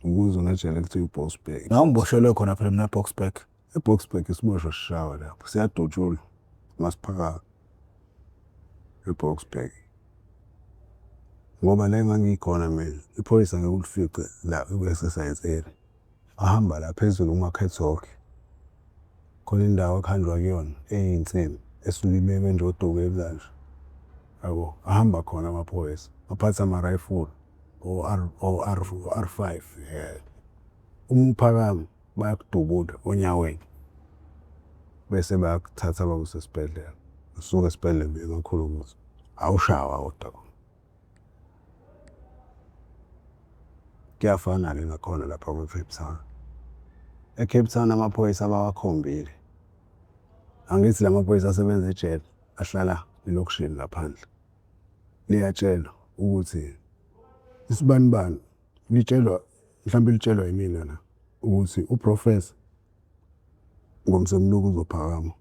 Ukuze ngejele kuthiwa iBoksburg. Ngangiboshelwe khona phela mina eBoksburg. eBoksburg isiboshwa sishawa lapho. Siyadutshulwa. Masiphaka eBoksburg. Ngoba la engangikhona mina iphoyisa ngeke ulifice la ku-exercise area. Ahamba la phezulu kumakhethokhi. Khona indawo ekhanjwa kuyona eyinsimbi esulibeke nje odokwe kanje. Yabo. Ahamba khona amaphoyisa. Baphatha ama-rifle R5. Umphakamo bayakudubula onyaweni. Bese bayakuthatha bakuse esibhedlela. Usuke esibhedlela emakhulu ukuthi awushawa kodwa. kuyafana-ke ngakhona lapha kwe-Cape Town. E-Cape Town amaphoyisa bawakhombile. Angithi lamaphoyisa asebenza ejele ahlala elokishini ngaphandle. Liyatshelwa ukuthi isibanibani litshelwa mhlawumbe litshelwa yimina la ukuthi uprofessor ngomsombuluko uzophakama.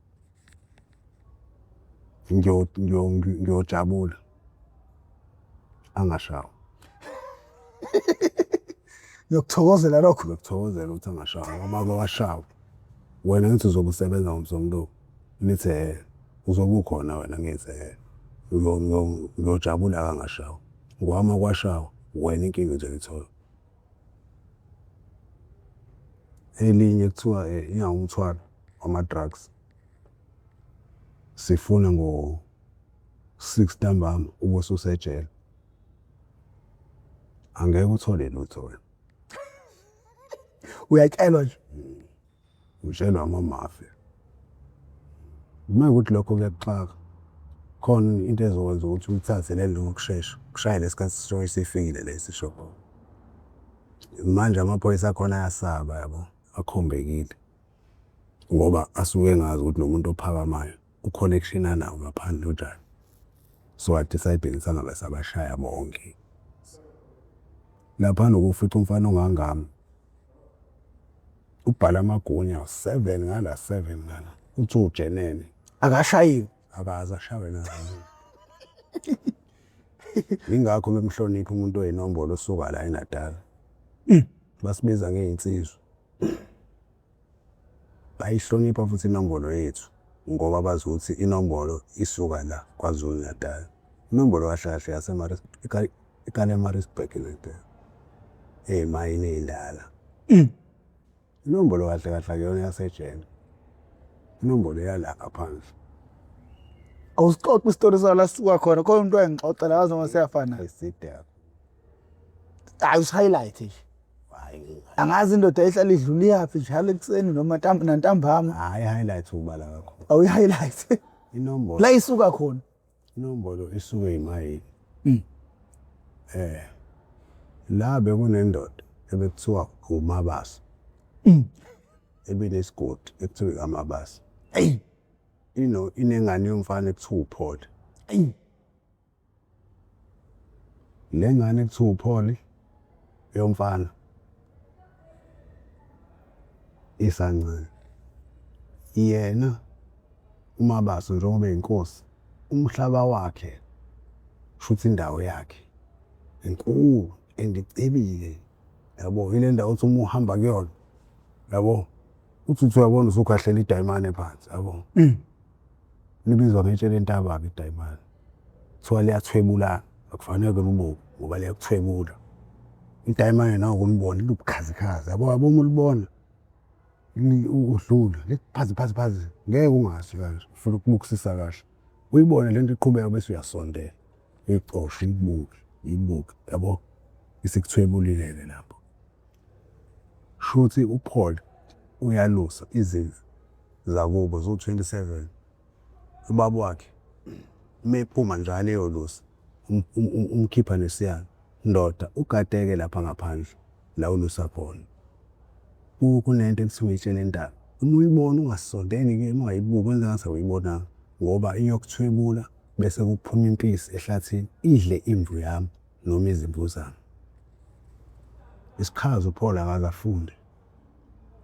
Ngiyojabula angashawa. Ngiyokuthokozela lokho. Ngiyokuthokozela ukuthi angashawa ngoba kwashawa wena ngithi uzobe usebenza ngomsombuluko nithi uzobe ukhona wena ngithi ngiyojabula kangashawa ngoba kwashawa wena inkinga nje ngithola. Elinye kuthiwa ingawumthwalo wama-drugs sifuna ngo-6 ntambama ube ususejele. Angeke uthole lutho wena. Uyatshelwa nje. Utshelwa amamafi. Uma ukuthi lokho kuyakuxaka khona into ezokwenza ukuthi uthathe leli ngokusheshsha kushaye lesikhathi sisho sifikile lesi shopho. Manje amaphoyisa akhona ayasaba yabo akhombekile ngoba asuke engazi ukuthi nomuntu ophakamayo uconnection anawo ngaphandle unjani. So I decided ukuthi angabe sabashaya bonke. Lapha nokufica umfana ongangami ubhala amagunya 7 ngala 7 ngala uthi ujenene Akashayiwe. akaza ashawe na. Ingakho memhlonipha umuntu oyinombolo osuka la eNatal. Basibiza ngeinsizwa. Bayihlonipha futhi inombolo yethu ngoba bazi ukuthi inombolo isuka la kwaZulu Natal. Inombolo kahle kahle eKalemarisburg lento. Mayini ey'ndala. Inombolo kahle kahle akuyona yasejele. Inombolo yala ngaphandle. Awusixoxe isitori sala suka khona khona umuntu wayengixoxela ngaze ngaseyafana. Eside. Hayi usi-highlight nje. Hayi. Angazi indoda ehlala idlula yaphi njalo ekuseni noma nantambama. Hayi highlight ubala kakhulu. Awuyi-highlight. Inombolo. La isuka khona. Inombolo isuke imayini. La bekunendoda ebekuthiwa uMabasa. Ebinesigodi ekuthiwa uMabasa. Inengane yomfana ekuthiwa uPaul. Le ngane ekuthiwa uPaul yomfana isancane. Yena uMabasa njengoba eyinkosi umhlaba wakhe futhi indawo yakhe enkulu endicebile yabo ile ndawo uthi uma uhamba kuyona yabo uthi uyabona usukahlela idayimane phansi yabo. Libizwa ngetshele entaba ke idayimane. Kuthiwa liyathwebula akufanele ububuke ngoba liyakuthwebula. Idayimane nawo ukulibona libukhazikhazi yabo uma ulibona udlula liphazi ngeke ungazi kanje ufuna ukubukisisa kahle uyibone lento iqhubeka bese uyasondela icosha ibuke yabo isikuthwebulile lapho. Shuthi uPaul uyalusa izindlu zakubo zo27 ubaba wakhe mephuma njalo eyolusa umkhipha nesiyalo ndoda ugadeke lapha ngaphandle la ulusa khona. Kunento ekuthiwa itshele entaba uma uyibona ungasondeli ke ungayibuki wenza ngathi uyibona ngoba iyokuthwebula bese kuphuma impisi ehlathini idle imvu yami noma izimvu zami. Isikhazi uPaul akafunde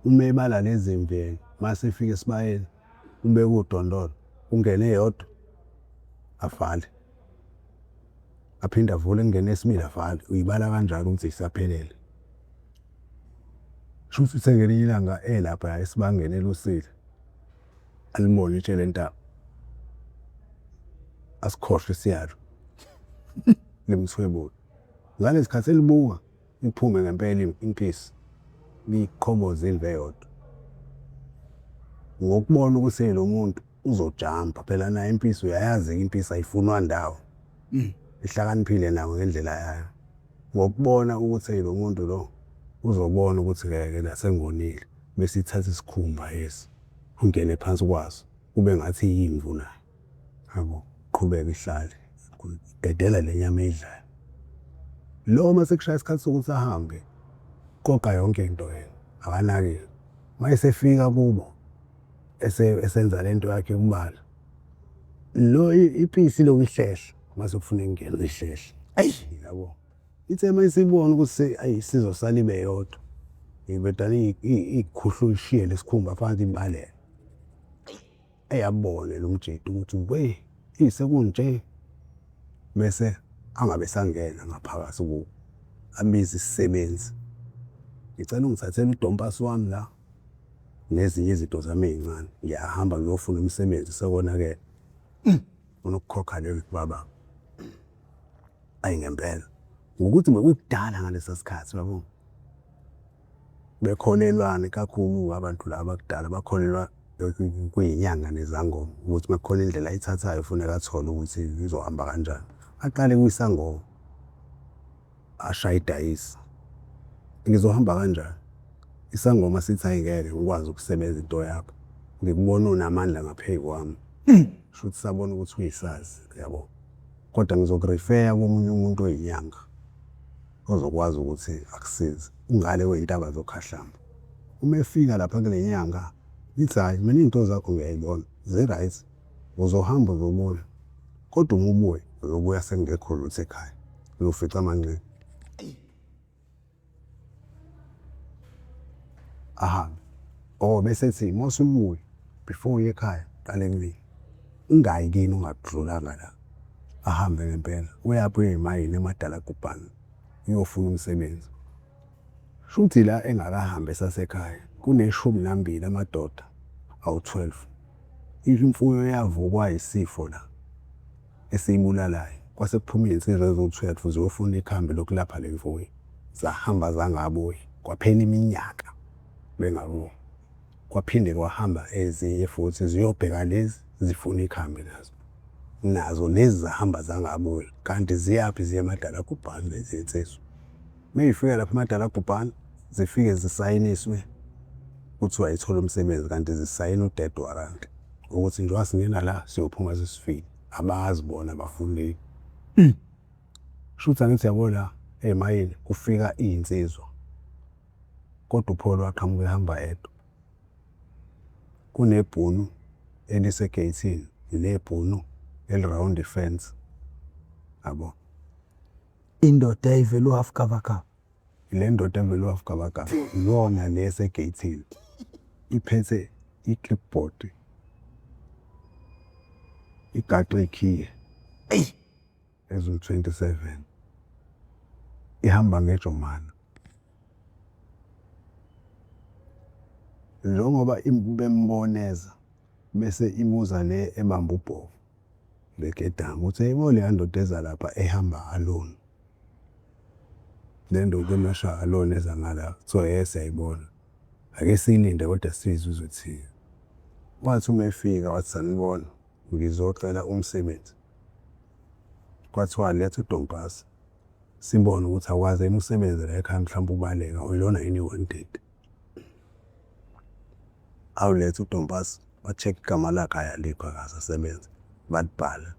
uma ebala lezi mveli mase efika esibayeni ubeke udondolo ungene eyodwa avale aphinde avule kungene esibili avale uyibala kanjalo ukuthi isaphelele. Shuthi sengelinye ilanga lapha esibangene elusile alibone itshele entaba asikhohle isiyalo limthwebula ngalesikhathi elibuka iphume ngempela impisi likhoboza indlu eyodwa ngokubona ukuthi lo muntu uzojumpa phela naye impisi uyayazi impisi ayifunwa ndawo ihlakaniphile nawo ngendlela yayo ngokubona ukuthi lo muntu lo uzobona ukuthi ngeke la sengonile bese ithatha isikhumba esi ungene phansi kwaso kube ngathi yimvu nayo yabo qhubeka ihlale gedela lenyama edlayo lo mase kushaya isikhathi sokuthi ahambe koka yonke into yena akanaki. Mayesefika kubo esenza lento yakhe yokubala lo iphisi lokuhlehla mase kufuna ingene ihlehla yabo ithe mayisibona ukuthi ayi sizosala ibe yodwa ibedala ikhuhlu lishiye lesikhumba phansi imbalele eyabona lo mjedu ukuthi we isekunje bese angabe sangena ngaphakathi kuwo abiza isisebenzi ngicela ungithathele udompasi wami la nezinye izinto zami ezincane ngiyahamba ngiyofuna umsebenzi sekonakele unokukhokha leyo baba ayi ngempela ukuthi bekudala ngalesa sikhathi yabo bekholelwana kakhulu abantu laba kudala bakholelwa kuyinyanga nezangoma ukuthi makukhona indlela ayithathayo ufuneka athole ukuthi izohamba kanjani aqale kuyisangoma ashayidayisa ngizohamba kanjani isangoma sithi ayingeke ukwazi ukusebenza into yakho ngikubona unamandla ngaphezu kwami futhi sabona ukuthi uyisazi yabo kodwa ngizokurefera komunye umuntu oyinyanga ozokwazi ukuthi akusize ungale weyintaba zokhahlamba uma efika lapha kule nyanga lithi hayi mina into zakho ngiyayibona zi-right uzohamba uzobuya kodwa uma ubuye uzobuya sengekho lutho ekhaya uyofica amancane aha bese ethi mose ubuye before uye ekhaya qale kimi ungayi kini ungadlulanga la ahambe ngempela uyaphi ezimayini emadalagubhana uyofuna umsebenzi futhi la engakahambe sasekhaya kuneshumi nambili amadoda awu-12 imfuyo yavukwa isifo la esiyibulalayo kwase kuphuma insizwa ezo-12 ziyofuna ikhambi lokulapha le mfuyo zahamba zangabuyi kwaphela iminyaka bengabuyi kwaphinde kwahamba ezinye futhi ziyobheka lezi zifuna ikhambi nazo lezi zahamba zangabuyi kanti ziyaphi ziye emadalagubhana lezi insizwa mayifika lapha emadalagubhana zifike zisayiniswe kuthiwa ayithola umsebenzi kanti zisayina u-dead warrant ukuthi njengoba singena la siyophuma sesifile abazi bona abafundi shutha ngithi yabo la ezimayini kufika izinsizwa kodwa uPaul waqhamuka ehamba edwa kunebhunu elisegeyithini lebhunu eliround ifence yabo indoda ivela uhalf cover le ndoda evela uhalf cover yona lesegeyithini iphethe i-clipboard igaxe ikhiye ezu-27 ihamba ngejomana njengoba bemboneza bese imuza le ebamba ubhovu begedama uthi yebo le ndoda eza lapha ehamba alone le ndoda emasha alone eza ngala so siyayibona ake silinde kodwa sizwe uzothi wathi uma efika wathi sanibona ngizocela umsebenzi kwathiwa letha udompasi sibone ukuthi akwazi yini usebenze la ekhaya mhlawumbe ubaleka uyona yini wanted awuletha udompasi ba-check igama lakhe ayalikho akasasebenza balibhala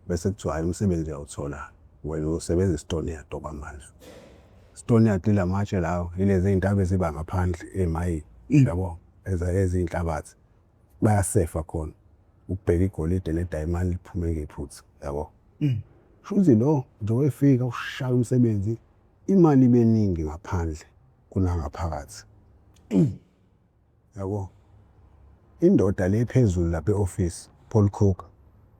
bese kuthiwa hayi umsebenzi uyawuthola wena usebenza isitone yard okwamanje isitone yard lamatshe lawo yilezi iy'ntaba eziba ngaphandle ezimayini yabo eziyinhlabathi bayasefa khona ukubheka igolide nedayimani liphume ngephutha yabo futhi lo njengoba efika ushaya umsebenzi imali ibe ningi ngaphandle kunangaphakathi yabo indoda le phezulu lapha e-office Paul Cook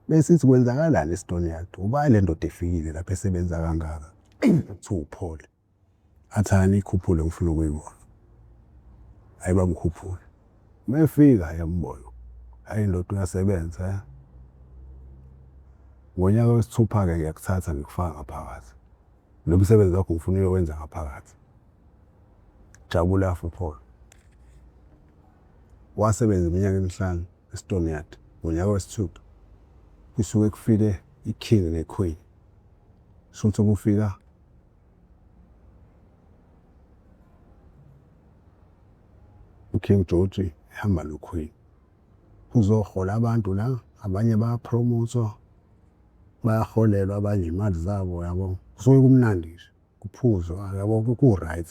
bese ithi kwenzakalani esitone yard ubani le ndoda efikile lapha esebenza kangaka kuthiwa uPaul athani ikhuphule ngifuna ukuyibona ayibamkhuphule mayefika yambona hayi indoda uyasebenza ngonyaka wesithupha-ke ngiyakuthatha ngikufaka ngaphakathi lo msebenzi wakho ngifuna uyowenza ngaphakathi jabula for Paul wasebenza iminyaka emihlanu esitone yard ngonyaka wesithupha kusuke kufike iking nequeen futhi kufika uKing George ehamba noQueen kuzohola abantu la abanye bayapromotwa bayaholelwa abanye imali zabo yabo kusuke kumnandi nje kuphuzwa yabo ku-right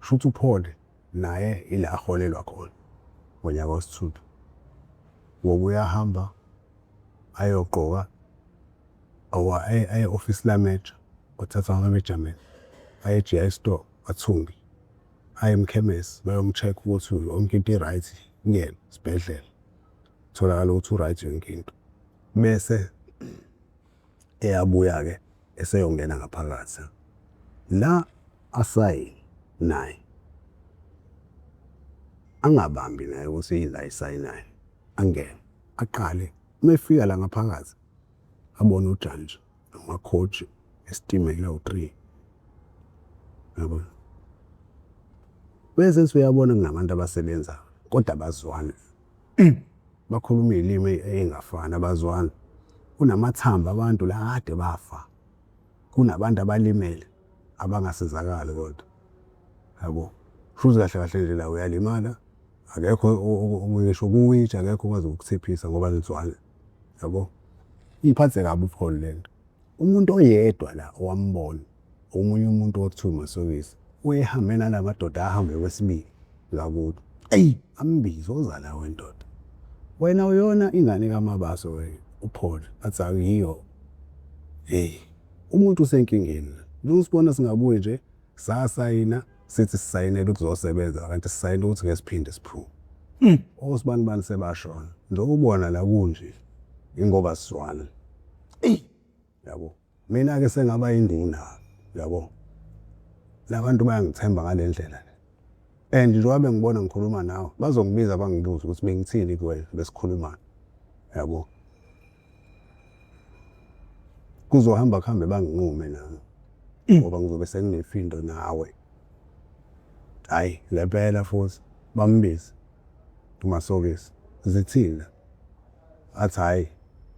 Shuthi uPaul naye ila aholelwa khona ngonyaka wesithupha. Ngoba uyahamba ayogqoka aye office lameja othatha ama-measurement, aye GI store athunge, aye emkhemesi bayomcheck ukuthi yonke into i-right kuyena esibhedlela. Tholakala ukuthi u-right yonke into. Bese eyabuya-ke eseyongena ngaphakathi. La asayine naye angabambi naye ukuthi yila isayinayo, angene aqale mefika la ngaphakathi abone ujantshi ama-coach esitimela u-3, yabona. Bese usuyabona kunabantu abasebenza kodwa abazwani, bakhuluma iy'limi ey'ngafani, abazwani. Kunamathambo abantu la kade bafa, kunabantu abalimele abangasizakali kodwa, yabo. Futhi kahle kahle nje la uyalimala, akekho ngisho ukuwitsha akekho okwazi ukukuthiphisa ngoba nizwana, yabo. Iphathe kabi uPaul lento. Umuntu oyedwa la owambona omunye umuntu okuthiwa uMasokisi uyehambe nala madoda ahambe kwesibili ngakubo. Ambize oza la wendoda. Wena uyona ingane kaMabaso wena uPaul. Athi akuyiyo. Umuntu usenkingeni. Usibona singabuye nje sasayina sithi sisayinela ukuzosebenza kanti sisayina ukuthi ngesiphinde siphume. Osibani bani sebashona. Njengobona la kunje ingoba sizwana. Yabo. Mina ke sengaba induna, yabo. Labantu bayangithemba ngale ndlela le. And njengoba ngibona ngikhuluma nawe bazongibiza bangibuza ukuthi bengithini kuwena besikhulumana, yabo. Kuzohamba kuhambe banginqume nami ngoba ngizobe senginefindo nawe. Hayi lempela futhi bambize uMasokisi zithina. Athi hayi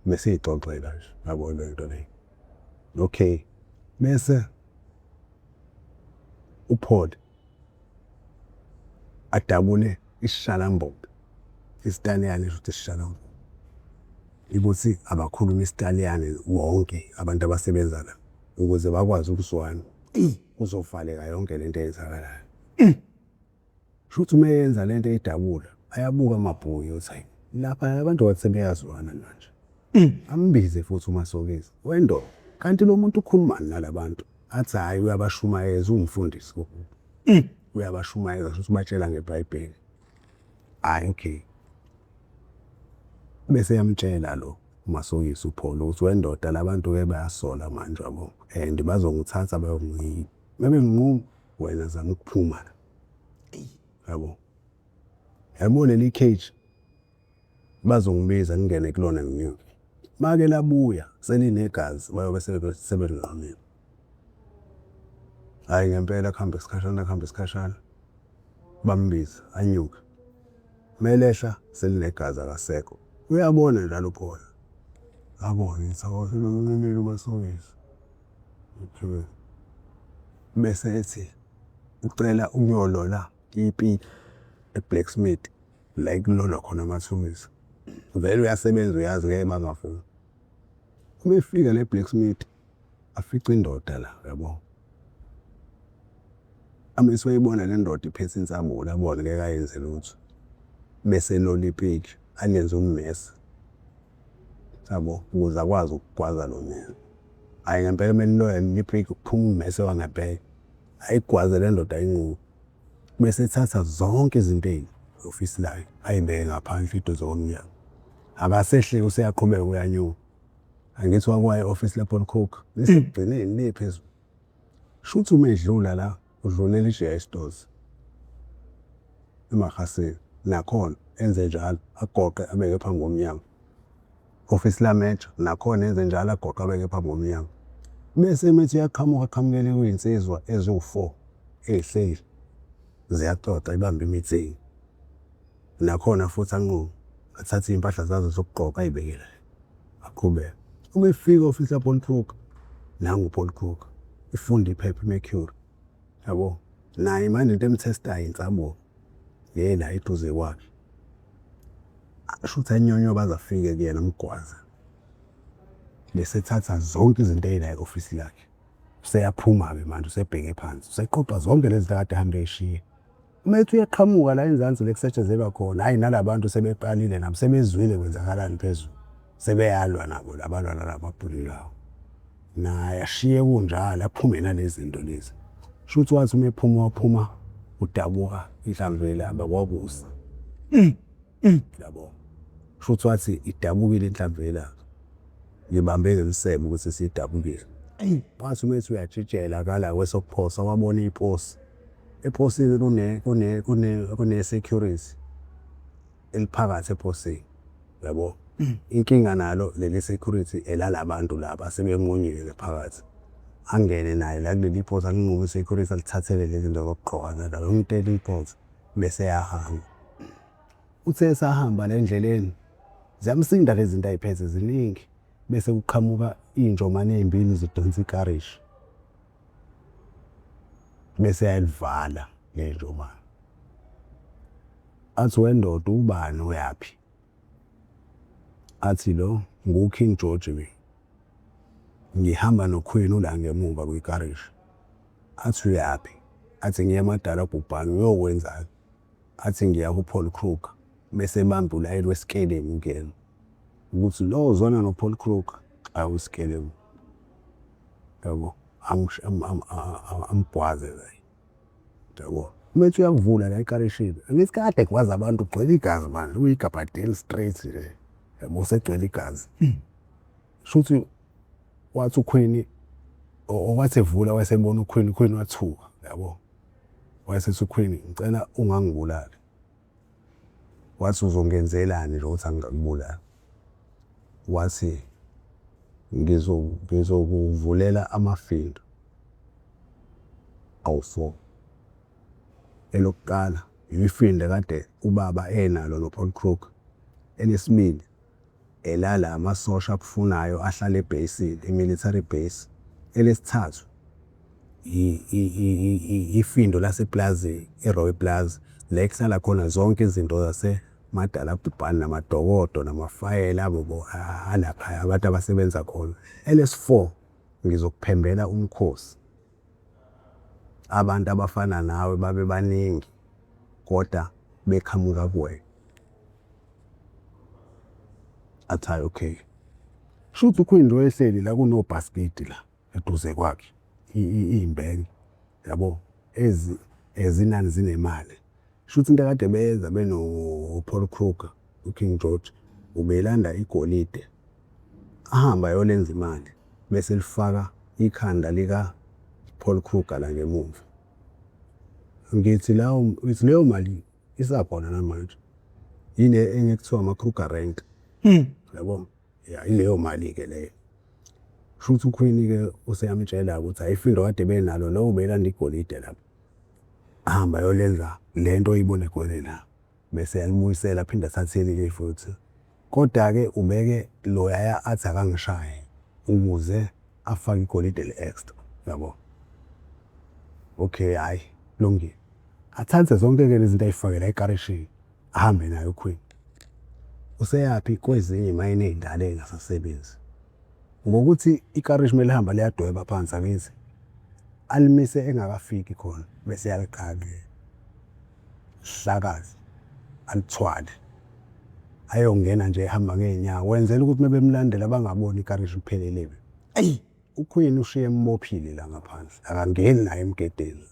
besiyixoxela nje, yabo lento le. Okay. Bese uPaul adabule isishalambondo. Isitaliyane futhi isishalambondo. Ibuthi abakhuluma isitaliyane wonke abantu abasebenza la ukuze bakwazi ukuzwana. Kuzovaleka yonke lento eyenzakalayo. Shuthi umeyenza lento eyidabula ayabuka amabhuku yothi lapha abantu bathebeyazwana manje. Ambize futhi uMasokisi. Wendo kanti lo muntu ukhulumani nalabantu? Athi hayi uyabashumayeza umfundisi kuphela. Uyabashumayeza futhi ubatshela ngeBhayibheli. Hayi okay. Bese yamtshela lo uMasokisi uPaul ukuthi wendoda labantu ke bayasola manje yabo. And bazongithatha bayongiqhuma. Mebe nginquma wena zama ukuphuma. Yabo. Yabo leli cage bazongibiza ngingene kulona nginyuke. Make labuya selinegazi bayobe sebenza mina. Hayi ngempela kuhambe isikhashana bambiza anyuka. Melehla selinegazi akasekho. Uyabona njalo uPaul. Abona ngisawazi nomneneli uMasokisi. Bese ethi ucela unyolola ipi eBlacksmith la kulona khona amathuluzi. Vele uyasebenza uyazi ke bangafuni. Umefika leBlacksmith afica indoda la, yabo. Amese wayibona le ndoda iphethe insabula abone ngeke ayenze lutho. Bese lolipiki anyenza ummese. Yabo, ukuze akwazi ukugwaza lo nyaka. Hayi ngempela meliloya lipiki kuphuma ummese wangempela. Ayigwaze le ndoda inqubo. Bese ethatha zonke izinto office layo ayibeke ngaphandle into zomnyango. Akasehle useyaqhubeka uyanyuka. Angithi wakwaye office laPaul Cook lisigcineni lephezulu. Shuthi uma edlula la udlulela iGI stores. Emahaseni nakhona enze njalo agoqe abeke phambi komnyango. Office lameja nakhona enze njalo agoqe abeke phambi komnyango. Bese methi yaqhamukele kuyinsizwa eziwu4 ehleli ziyaxoxa ibamba imithini. Nakhona futhi anqobo athatha impahla zazo zokugqoka ayibekele. Aqhubeka. Uma efika office laPaul Cook nangu uPaul Cook ifunda iphepha iMercury. Yabo. Naye manje into emthestayo insabo. Yena eduze kwakhe. Ashuthi anyonyo bazafike kuyena umgwaza. Bese ethatha zonke izinto eyila office lakhe. seyaphuma-ke manje usebheke phansi useqoqa zonke lezi kade hambe eshiye methi uyaqhamuka la enzansi lekusetshenzelwa khona hayi nalabantu sebeqalile nabo sebezwile kwenzakalani phezulu sebeyalwa nabo labalwa nalababhuli lawo naye ashiye kunjalo aphume nalezi zinto lezi shuthi wathi uma ephuma waphuma udabuka inhlamvu elamba kwakusa yabo shuthi wathi idabukile inhlamvu elamba ngibambe ngemsebe ukuthi siyidabukile wathi umethi uyajijela kala kwesokuphosa wabona iposi eposini kune security eliphakathi eposini yabo inkinga nalo leli security elalabantu laba sebenqonyile phakathi angene naye la kuleli posi alinqobe security alithathele lezi zinto zokugqoka nalo umteli iposi bese yahamba uthe sahamba lendleleni ziyamsinda lezi zinto ayiphethe ziningi bese kuqhamuka injomane ezimbili zidonsa igarishi bese yalivala lenjomane athi wendoda ubani uyapi athi lo nguKing George mi ngihamba noQueen la ngemuva kwigarishi athi uyapi athi ngiya emadala bhubhane uyokwenzani athi ngiya kuPaul Kruger bese bamba ulayini wesikeleni ngene ukuthi lo uzona noPaul Kruger awusikeleni yabo ambwaze la yabo methi uyavula la ikarishini ngesikade kwazi abantu ugcwele igazi manje uyigabadeli straight nje yabo segcwele igazi shuthi wathi uQueen owathi evula wayesebona uQueen wathuka yabo wayesethi uQueen ngicela ungangibulali wathi uzongenzelani nje ukuthi angikubulala wathi ngizokuvulela amafindo awu4 elokuqala ifindo kade ubaba enalo noPaul Kruger elesibili elala amasosha akufunayo ahlala ebasini imilitary base elesithathu ifindo laseplaza eRoy Plaza la ekuhlala khona zonke izinto zase madala bhubhane namadokodo namafayela abo alapha abantu abasebenza khona LS4 ngizokuphembela umkhosi abantu abafana nawe babe baningi kodwa beqhamuka kuwe athi okay shuthi uQueen lo ehleli la kuno basket la eduze kwakhe imbenge yabo ezinani zinemali shuthi into kade beyenza beno Paul Kruger uKing George ubelanda igolide ahamba yolenza imali bese lifaka ikhanda lika Paul Kruger la ngemuva ngithi leyo mali isakhona namanje yile engekuthiwa ama Kruger rent yabo ya ileyo mali ke leyo shuthi uQueen ke useyamtshela ukuthi ayifindo kade benalo lo ubelanda igolide lapha ahamba yolenza lento oyibone khona la bese yalibuyisela phinda thathelile futhi kodwa ke ubeke loyaya athi akangishaye ukuze afake igolide le-extra yabo okay hayi kulungile athathe zonke ke lezi zinto ayifakela ekarishini ahambe nayo uQueen useyapi kwezinye imayini ezindala engasasebenzi ngokuthi ikarishi melihamba liyadweba phansi akithi alimise engakafiki khona bese yaliqhaqa hlakazi alithwale ayongena nje ehamba ngeenyawo wenzela ukuthi mebemlandela bangaboni ikarishi iphelele uQueen ushiye embophile la ngaphandle akangeni naye emgedeni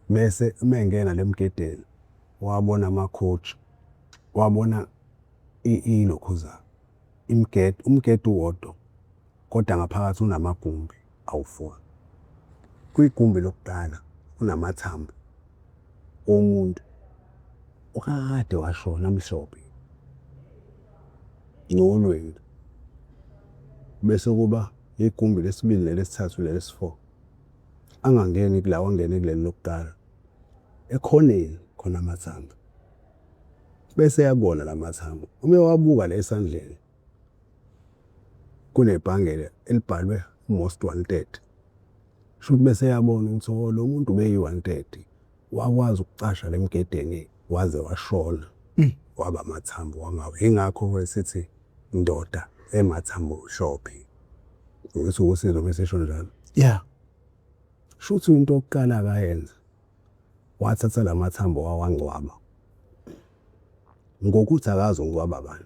bese umengena lemgedeni wabona amacoach wabona ilokhuza umgedo uwodwa kodwa ngaphakathi unamagumbi awu4 kwigumbi lokuqala kunamathambo omuntu okade washona mhlophe nolweni bese kuba igumbi lesibili nelesithathu nelesi4 angangeni kulawa angene kuleli lokuqala ekhoneni khona amathambo bese yabona lamathambo uma wabuka la esandleni kunebhangele elibhalwe most wanted shuthi bese yabona ukuthi lo muntu beyi130 wakwazi ukucasha lemgedeni waze washona waba amathambo wangawe ingakho kwesithi indoda emathambo shophi ukuthi usizo bese shona njalo yeah Shuthi into yokuqala akayenza wathatha lamathambo wawangcwaba. Ngokuthi akazi ngcwaba abantu.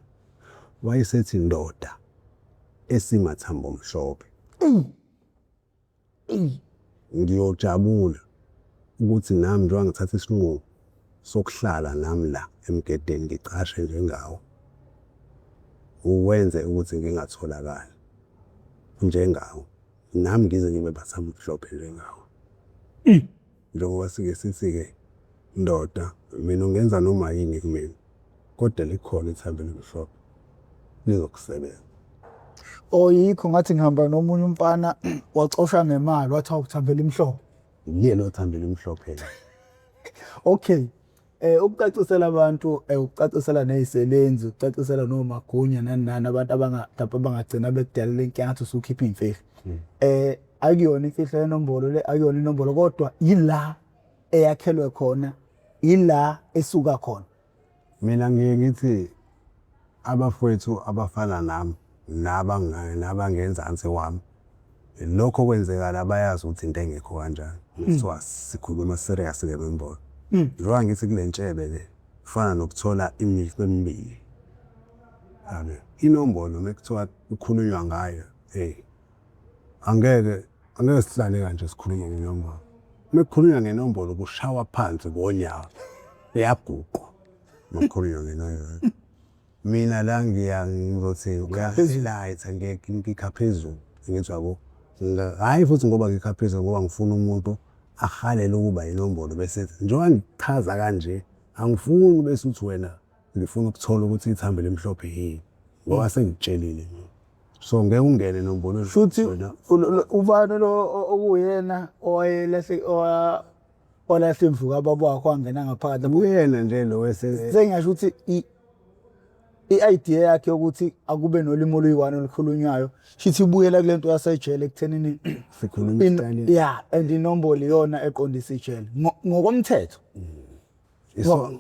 Wayesethi indoda esimathambo mhlophe. Ngiyojabula ukuthi nami njengoba ngithatha isinqumo sokuhlala nami la emgedeni ngicashe njengawo. Uwenze ukuthi ngingatholakali njengawo. Nami ngize ngibe mathambo mhlophe njengawo. Njengoba sike sithi-ke ndoda mina ungenza noma yini kumina. Kodwa likhona ithambo elimhlophe lizokusebenza. Yikho ngathi ngihamba nomunye umfana wacosha ngemali wathi awuthambo elimhlophe. Yilo thambo elimhlophe. Okay. Ukucacisela abantu, ukucacisela nezisebenzi, ukucacisela nomagunya nani abantu abangagcina bekudalela inkinga athi usukhipha imfihlo. Akuyona imfihlo yenombolo le, akuyona inombolo kodwa yila eyakhelwe khona, yila esuka khona. Mina ngiye ngithi abafowethu abafana nami nabangenzansi wami lokho kwenzekala bayazi ukuthi into engekho kanjani. Kuthiwa sikhuluma serious-ke nombolo. Njengoba ngithi kule ntshebe le kufana nokuthola imihlo emibili. Inombolo mekuthiwa kukhulunywa ngayo, angeke sihlale kanje sikhuluma ngenombolo. Mekukhulunywa ngenombolo kushawa phansi ngonyawo. Iyaguqwa makukhulunywa ngenombolo. Mina la ngizothi ngiyahilitha ngikha phezulu ngithi yabo. Hayi futhi ngoba ngikha phezulu ngoba ngifuna umuntu ahalele ukuba inombolo bese njengoba ngichaza kanje angifuni bese uthi wena ngifuna ukuthola ukuthi ithambo elimhlophe yini ngoba sengitshelile. So ngeke ungene enombolo Futhi ubani lo okuyena owayelahle olahle imvuka baba wakho angena ngaphakathi. Uyena nje lo sengiyasho ukuthi i-idea yakhe ukuthi akube nolimo oluyi-one olukhulunywayo shithi ibuyela kulento yasejele ekuthenini sikhuluma isitayela. Yeah, and inombolo iyona eqondisa ijele ngokomthetho.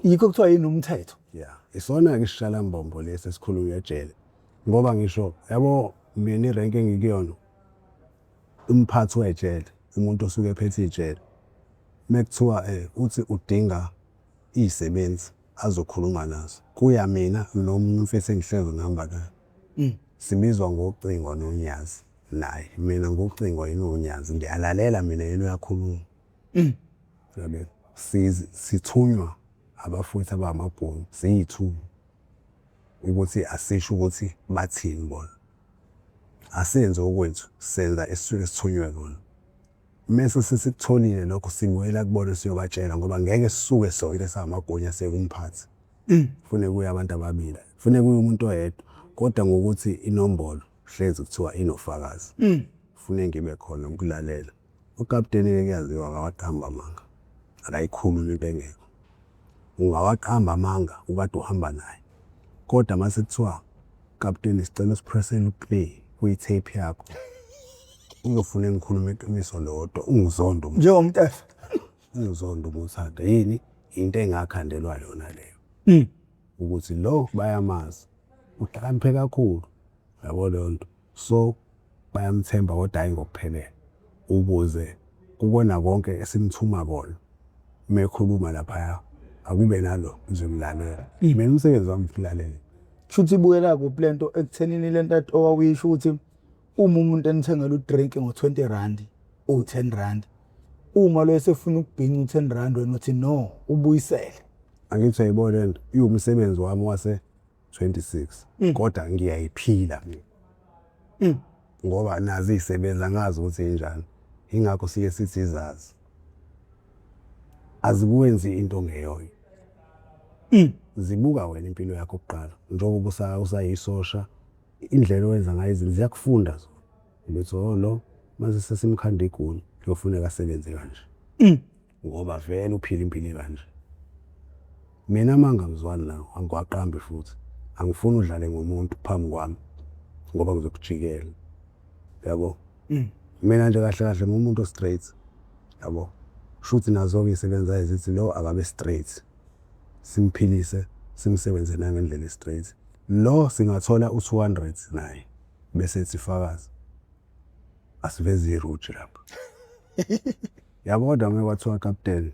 Yikho kuthiwa yini umthetho. Yeah, isona-ke isishalambombo lesi esikhulunywa ejele. Ngoba ngisho yabo mina irenki engikuyona umphathi wejele umuntu osuke ephethe ijele mekuthiwa uthi udinga izisebenzi azokhuluma nazo kuya mina noma mfethu engihlelo ngihamba naye. Sibizwa ngocingo nonyazi naye mina ngocingo inonyazi ngiyalalela mina yena uyakhuluma. Yabe sithunywa abafowethu abamabhunu siyithunywa ukuthi asisho ukuthi bathini bona. Asenze okwethu senza esisuke sithunywe kona. Mase sesikutholile lokho singwela kubona siyobatshela ngoba ngeke sisuke sonke samagunya sekumphathi. Kufune kuye abantu ababili. Kufune kuye umuntu oyedwa kodwa ngokuthi inombolo hlezi kuthiwa inofakazi. Kufune ngibe khona ukulalela. Ukapteni kuyaziwa ngawaqamba amanga. Akayikhulumi into engekho. Ungawaqamba amanga ukade uhamba naye. Kodwa mase kuthiwa kapteni sicela sipressele uplay kwi-tape yakho. Uzofuna ngikhulume iqiniso lodwa ungizondo njengomtefe. Ungizondo umuthanda yini into engakhandelwa yona leyo. Ukuthi lo bayamazi uhlakaniphe kakhulu yabo leyo nto. So bayamthemba kodwa hayi ngokuphelele ukuze kubona konke esimthuma kona. Mekhuluma lapha akube nalo ngizomlalela. Mina umsebenzi wami ukulalela. Futhi ibuyela kuphi lento ekuthenini lento owawuyisho ukuthi uma umuntu enithengela udrink ngo20 rand u10 rand. Uma lo esefuna ukubhinga u10 rand wena uthi no ubuyisele. Angithi ayibona lento iwumsebenzi wami wase 26 kodwa ngiyayiphila mina. Ngoba nazi izisebenza ngazi ukuthi enjani. Ingakho siye sithi izazi. Azikwenzi into ngeyoyo. Zibuka wena impilo yakho kuqala njengoba usayisosha indlela owenza ngayo izinto ziyakufunda zona. Bethi lo mase sesimkhanda igoli kuyofuneka asebenze kanje. Ngoba vele uphila impilo kanje. Mina manga ngizwana nawo angiwaqambi futhi. Angifuni udlale ngomuntu phambi kwami ngoba ngizokujikela. Yabo. Mina nje kahle kahle ngumuntu straight. Yabo. Shuthi nazo isebenza izithi lo akabe straight. Simphilise simsebenze nangendlela straight. Lo singathola u200 naye bese sifakaza asiveze iruji lapha. yabo kodwa uma kwathiwa captain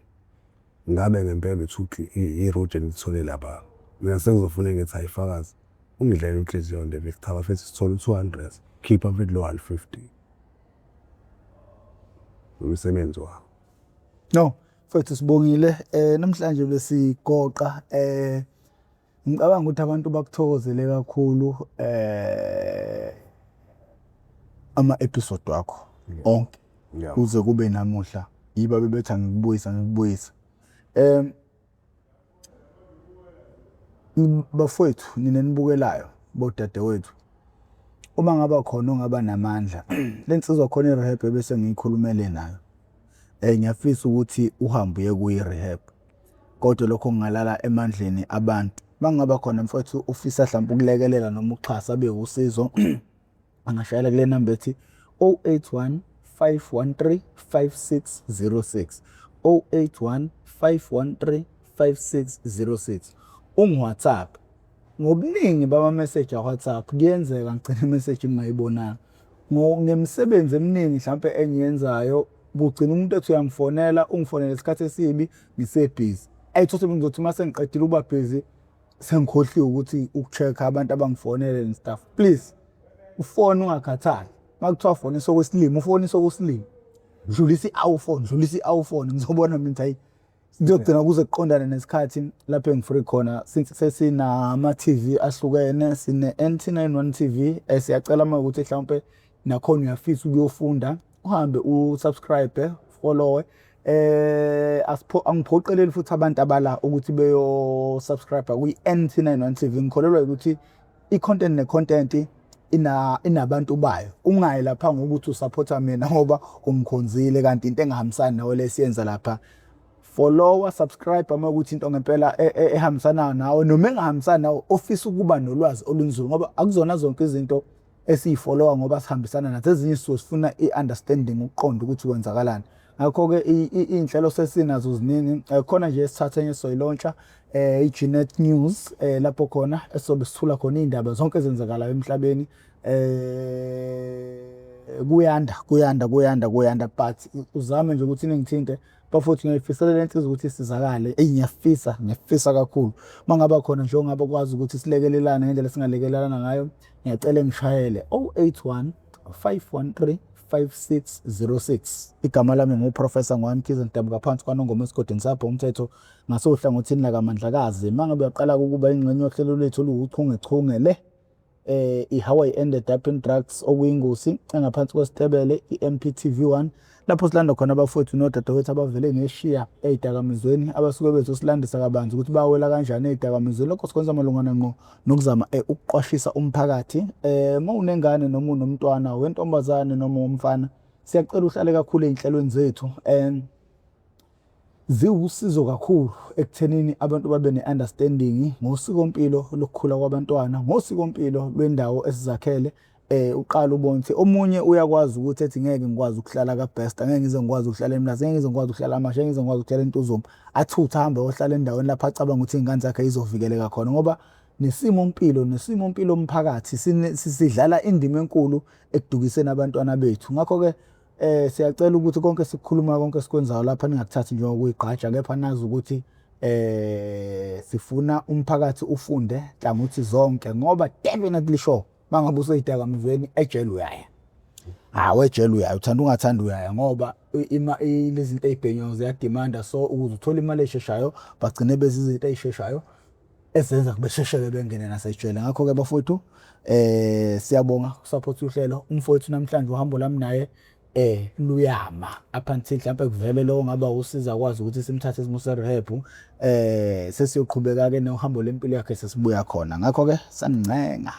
ngabe ngempela uthi i-route elithole lapha mina sengizofuna ngithi ayifakazi ungidlela inhliziyo nje Victor bafethu sithola 200 keeper mfethu lo 150 umsebenzi wakho. No, mfethu sibongile namhlanje besigoqa ngicabanga ukuthi abantu bakuthokozele kakhulu ama episode wakho onke kuze kube namuhla yiba bebethi ngikubuyisa bafowethu ninenibukelayo bodadewethu uma ngaba khona ongaba namandla lensizwa khona i-rehab bese ngiyikhulumele nayo ngiyafisa ukuthi uhambe uye kuyi-rehab kodwa lokho kungalala emandleni abantu mangaba khona mfowethu ufisa mhlawumbe ukulekelela noma uxhasa abe usizo angashayela kule number ethi 081 513 5606 081 513 5606 WhatsApp ngobuningi bama message WhatsApp kuyenzeka ngicela message ngingayibonanga ngemsebenzi eminingi mhlawumbe engiyenzayo bugcina umuntu ethi uyangifonela ungifonela isikhathi esibi ngisebhizi ayithothi ngizothi mase ngiqedile ukuba busy sengikhohliwe ukuthi ukucheck abantu abangifonele and stuff. Please ufone ungakhathali makuthiwa fone sokusilima ufone sokusilima dlulisa i-iPhone ngizobona mina hayi ngizogcina kuze kuqondane nesikhathi lapho engifree khona since sesinama TV ahlukene sine NT91 TV siyacela manje ukuthi mhlawumbe nakhona uyafisa ukuyofunda uhambe usubscribe follow angiphoqeleli futhi abantu abala ukuthi beyo subscribe kwi NT91 TV ngikholelwa ukuthi i-content ne-content inabantu bayo ungayi lapha ngokuthi usupporta mina ngoba umkhonzile kanti into engahambisani nawe lesiyenza lapha follow subscribe uma ukuthi into ngempela ehambisana nawe noma engahambisani nawe ofisa ukuba nolwazi olunzulu ngoba akuzona zonke izinto esifollowa ngoba sihambisana nazo ezinye sifuna i-understanding ukuqonda ukuthi kwenzakalani ngakho ke inhlelo sesinazo ziningi khona nje esithathe ngesoyilauncha iGenet News lapho khona esobe sithula khona indaba zonke ezenzakalayo emhlabeni kuyanda but uzame nje ukuthi ningithinte bafuthi ngiyifisela lento ukuthi isizakale ngiyafisa kakhulu mangaba khona nje ongaba kwazi ukuthi silekelelane ngendlela singalekelelana ngayo ngiyacela ngishayele 081 513 5606 igama lami nguprofessor Ngwamkhize Ntabuka phansi kwaNongoma esigodini sapho umthetho ngasohlangothini la kaMandlakazi mangabe uyaqala ukuba ingxenye yohlelo lethu oluchungechunge le how I ended up in drugs okuyingozi engaphansi kwesitebele iMPTV1 lapho silanda khona abafowethu nodadewethu abavele ngeshiya ezidakamizweni abasuke bezosilandisa kabanzi ukuthi bawela kanjani ezidakamizweni lokho sikwenza malungana ngqo nokuzama ukuqwashisa umphakathi mawunengane noma unomntwana wentombazane noma umfana siyacela uhlale kakhulu einhlelweni zethu ziwusizo kakhulu ekuthenini abantu babe ne-understanding ngosikompilo lokukhula kwabantwana ngosikompilo lwendawo esizakhele uqala ubone omunye uyakwazi ukuthi ethi ngeke ngikwazi ukuhlala kaBest ngeke ngize ngikwazi ukuhlala eMlazi ngeke ngize ngikwazi ukuhlala eMashe ngeke ngize ngikwazi ukuhlala eNtuzuma athutha ahambe ohlala endaweni lapha acabanga ukuthi ingane zakhe izovikeleka khona ngoba nesimo impilo umphakathi sidlala indima enkulu ekudukiseni abantwana bethu ngakho ke siyacela ukuthi konke sikukhuluma konke sikwenzayo lapha ningakuthathi nje ukuyigqaja kepha nazi ukuthi sifuna umphakathi ufunde hlangothi zonke ngoba definitely sure mangabe useyidakamizweni ejele uyaya ejele uyaya uthanda ungathanda uyaya ngoba lezi zinto ezibhenyayo ziyadimanda so ukuze uthola imali esheshayo bagcine bezizinto ezisheshayo esenza kube shesheke bengene nasejele ngakho ke bafowethu siyabonga support uhlelo umfowethu namhlanje uhambo lami naye luyama up until mhlawumbe kuvele lo ngaba usiza kwazi ukuthi simthathe simuse rehab sesiyoqhubeka ke nohambo lempilo yakhe sesibuya khona ngakho ke sancenga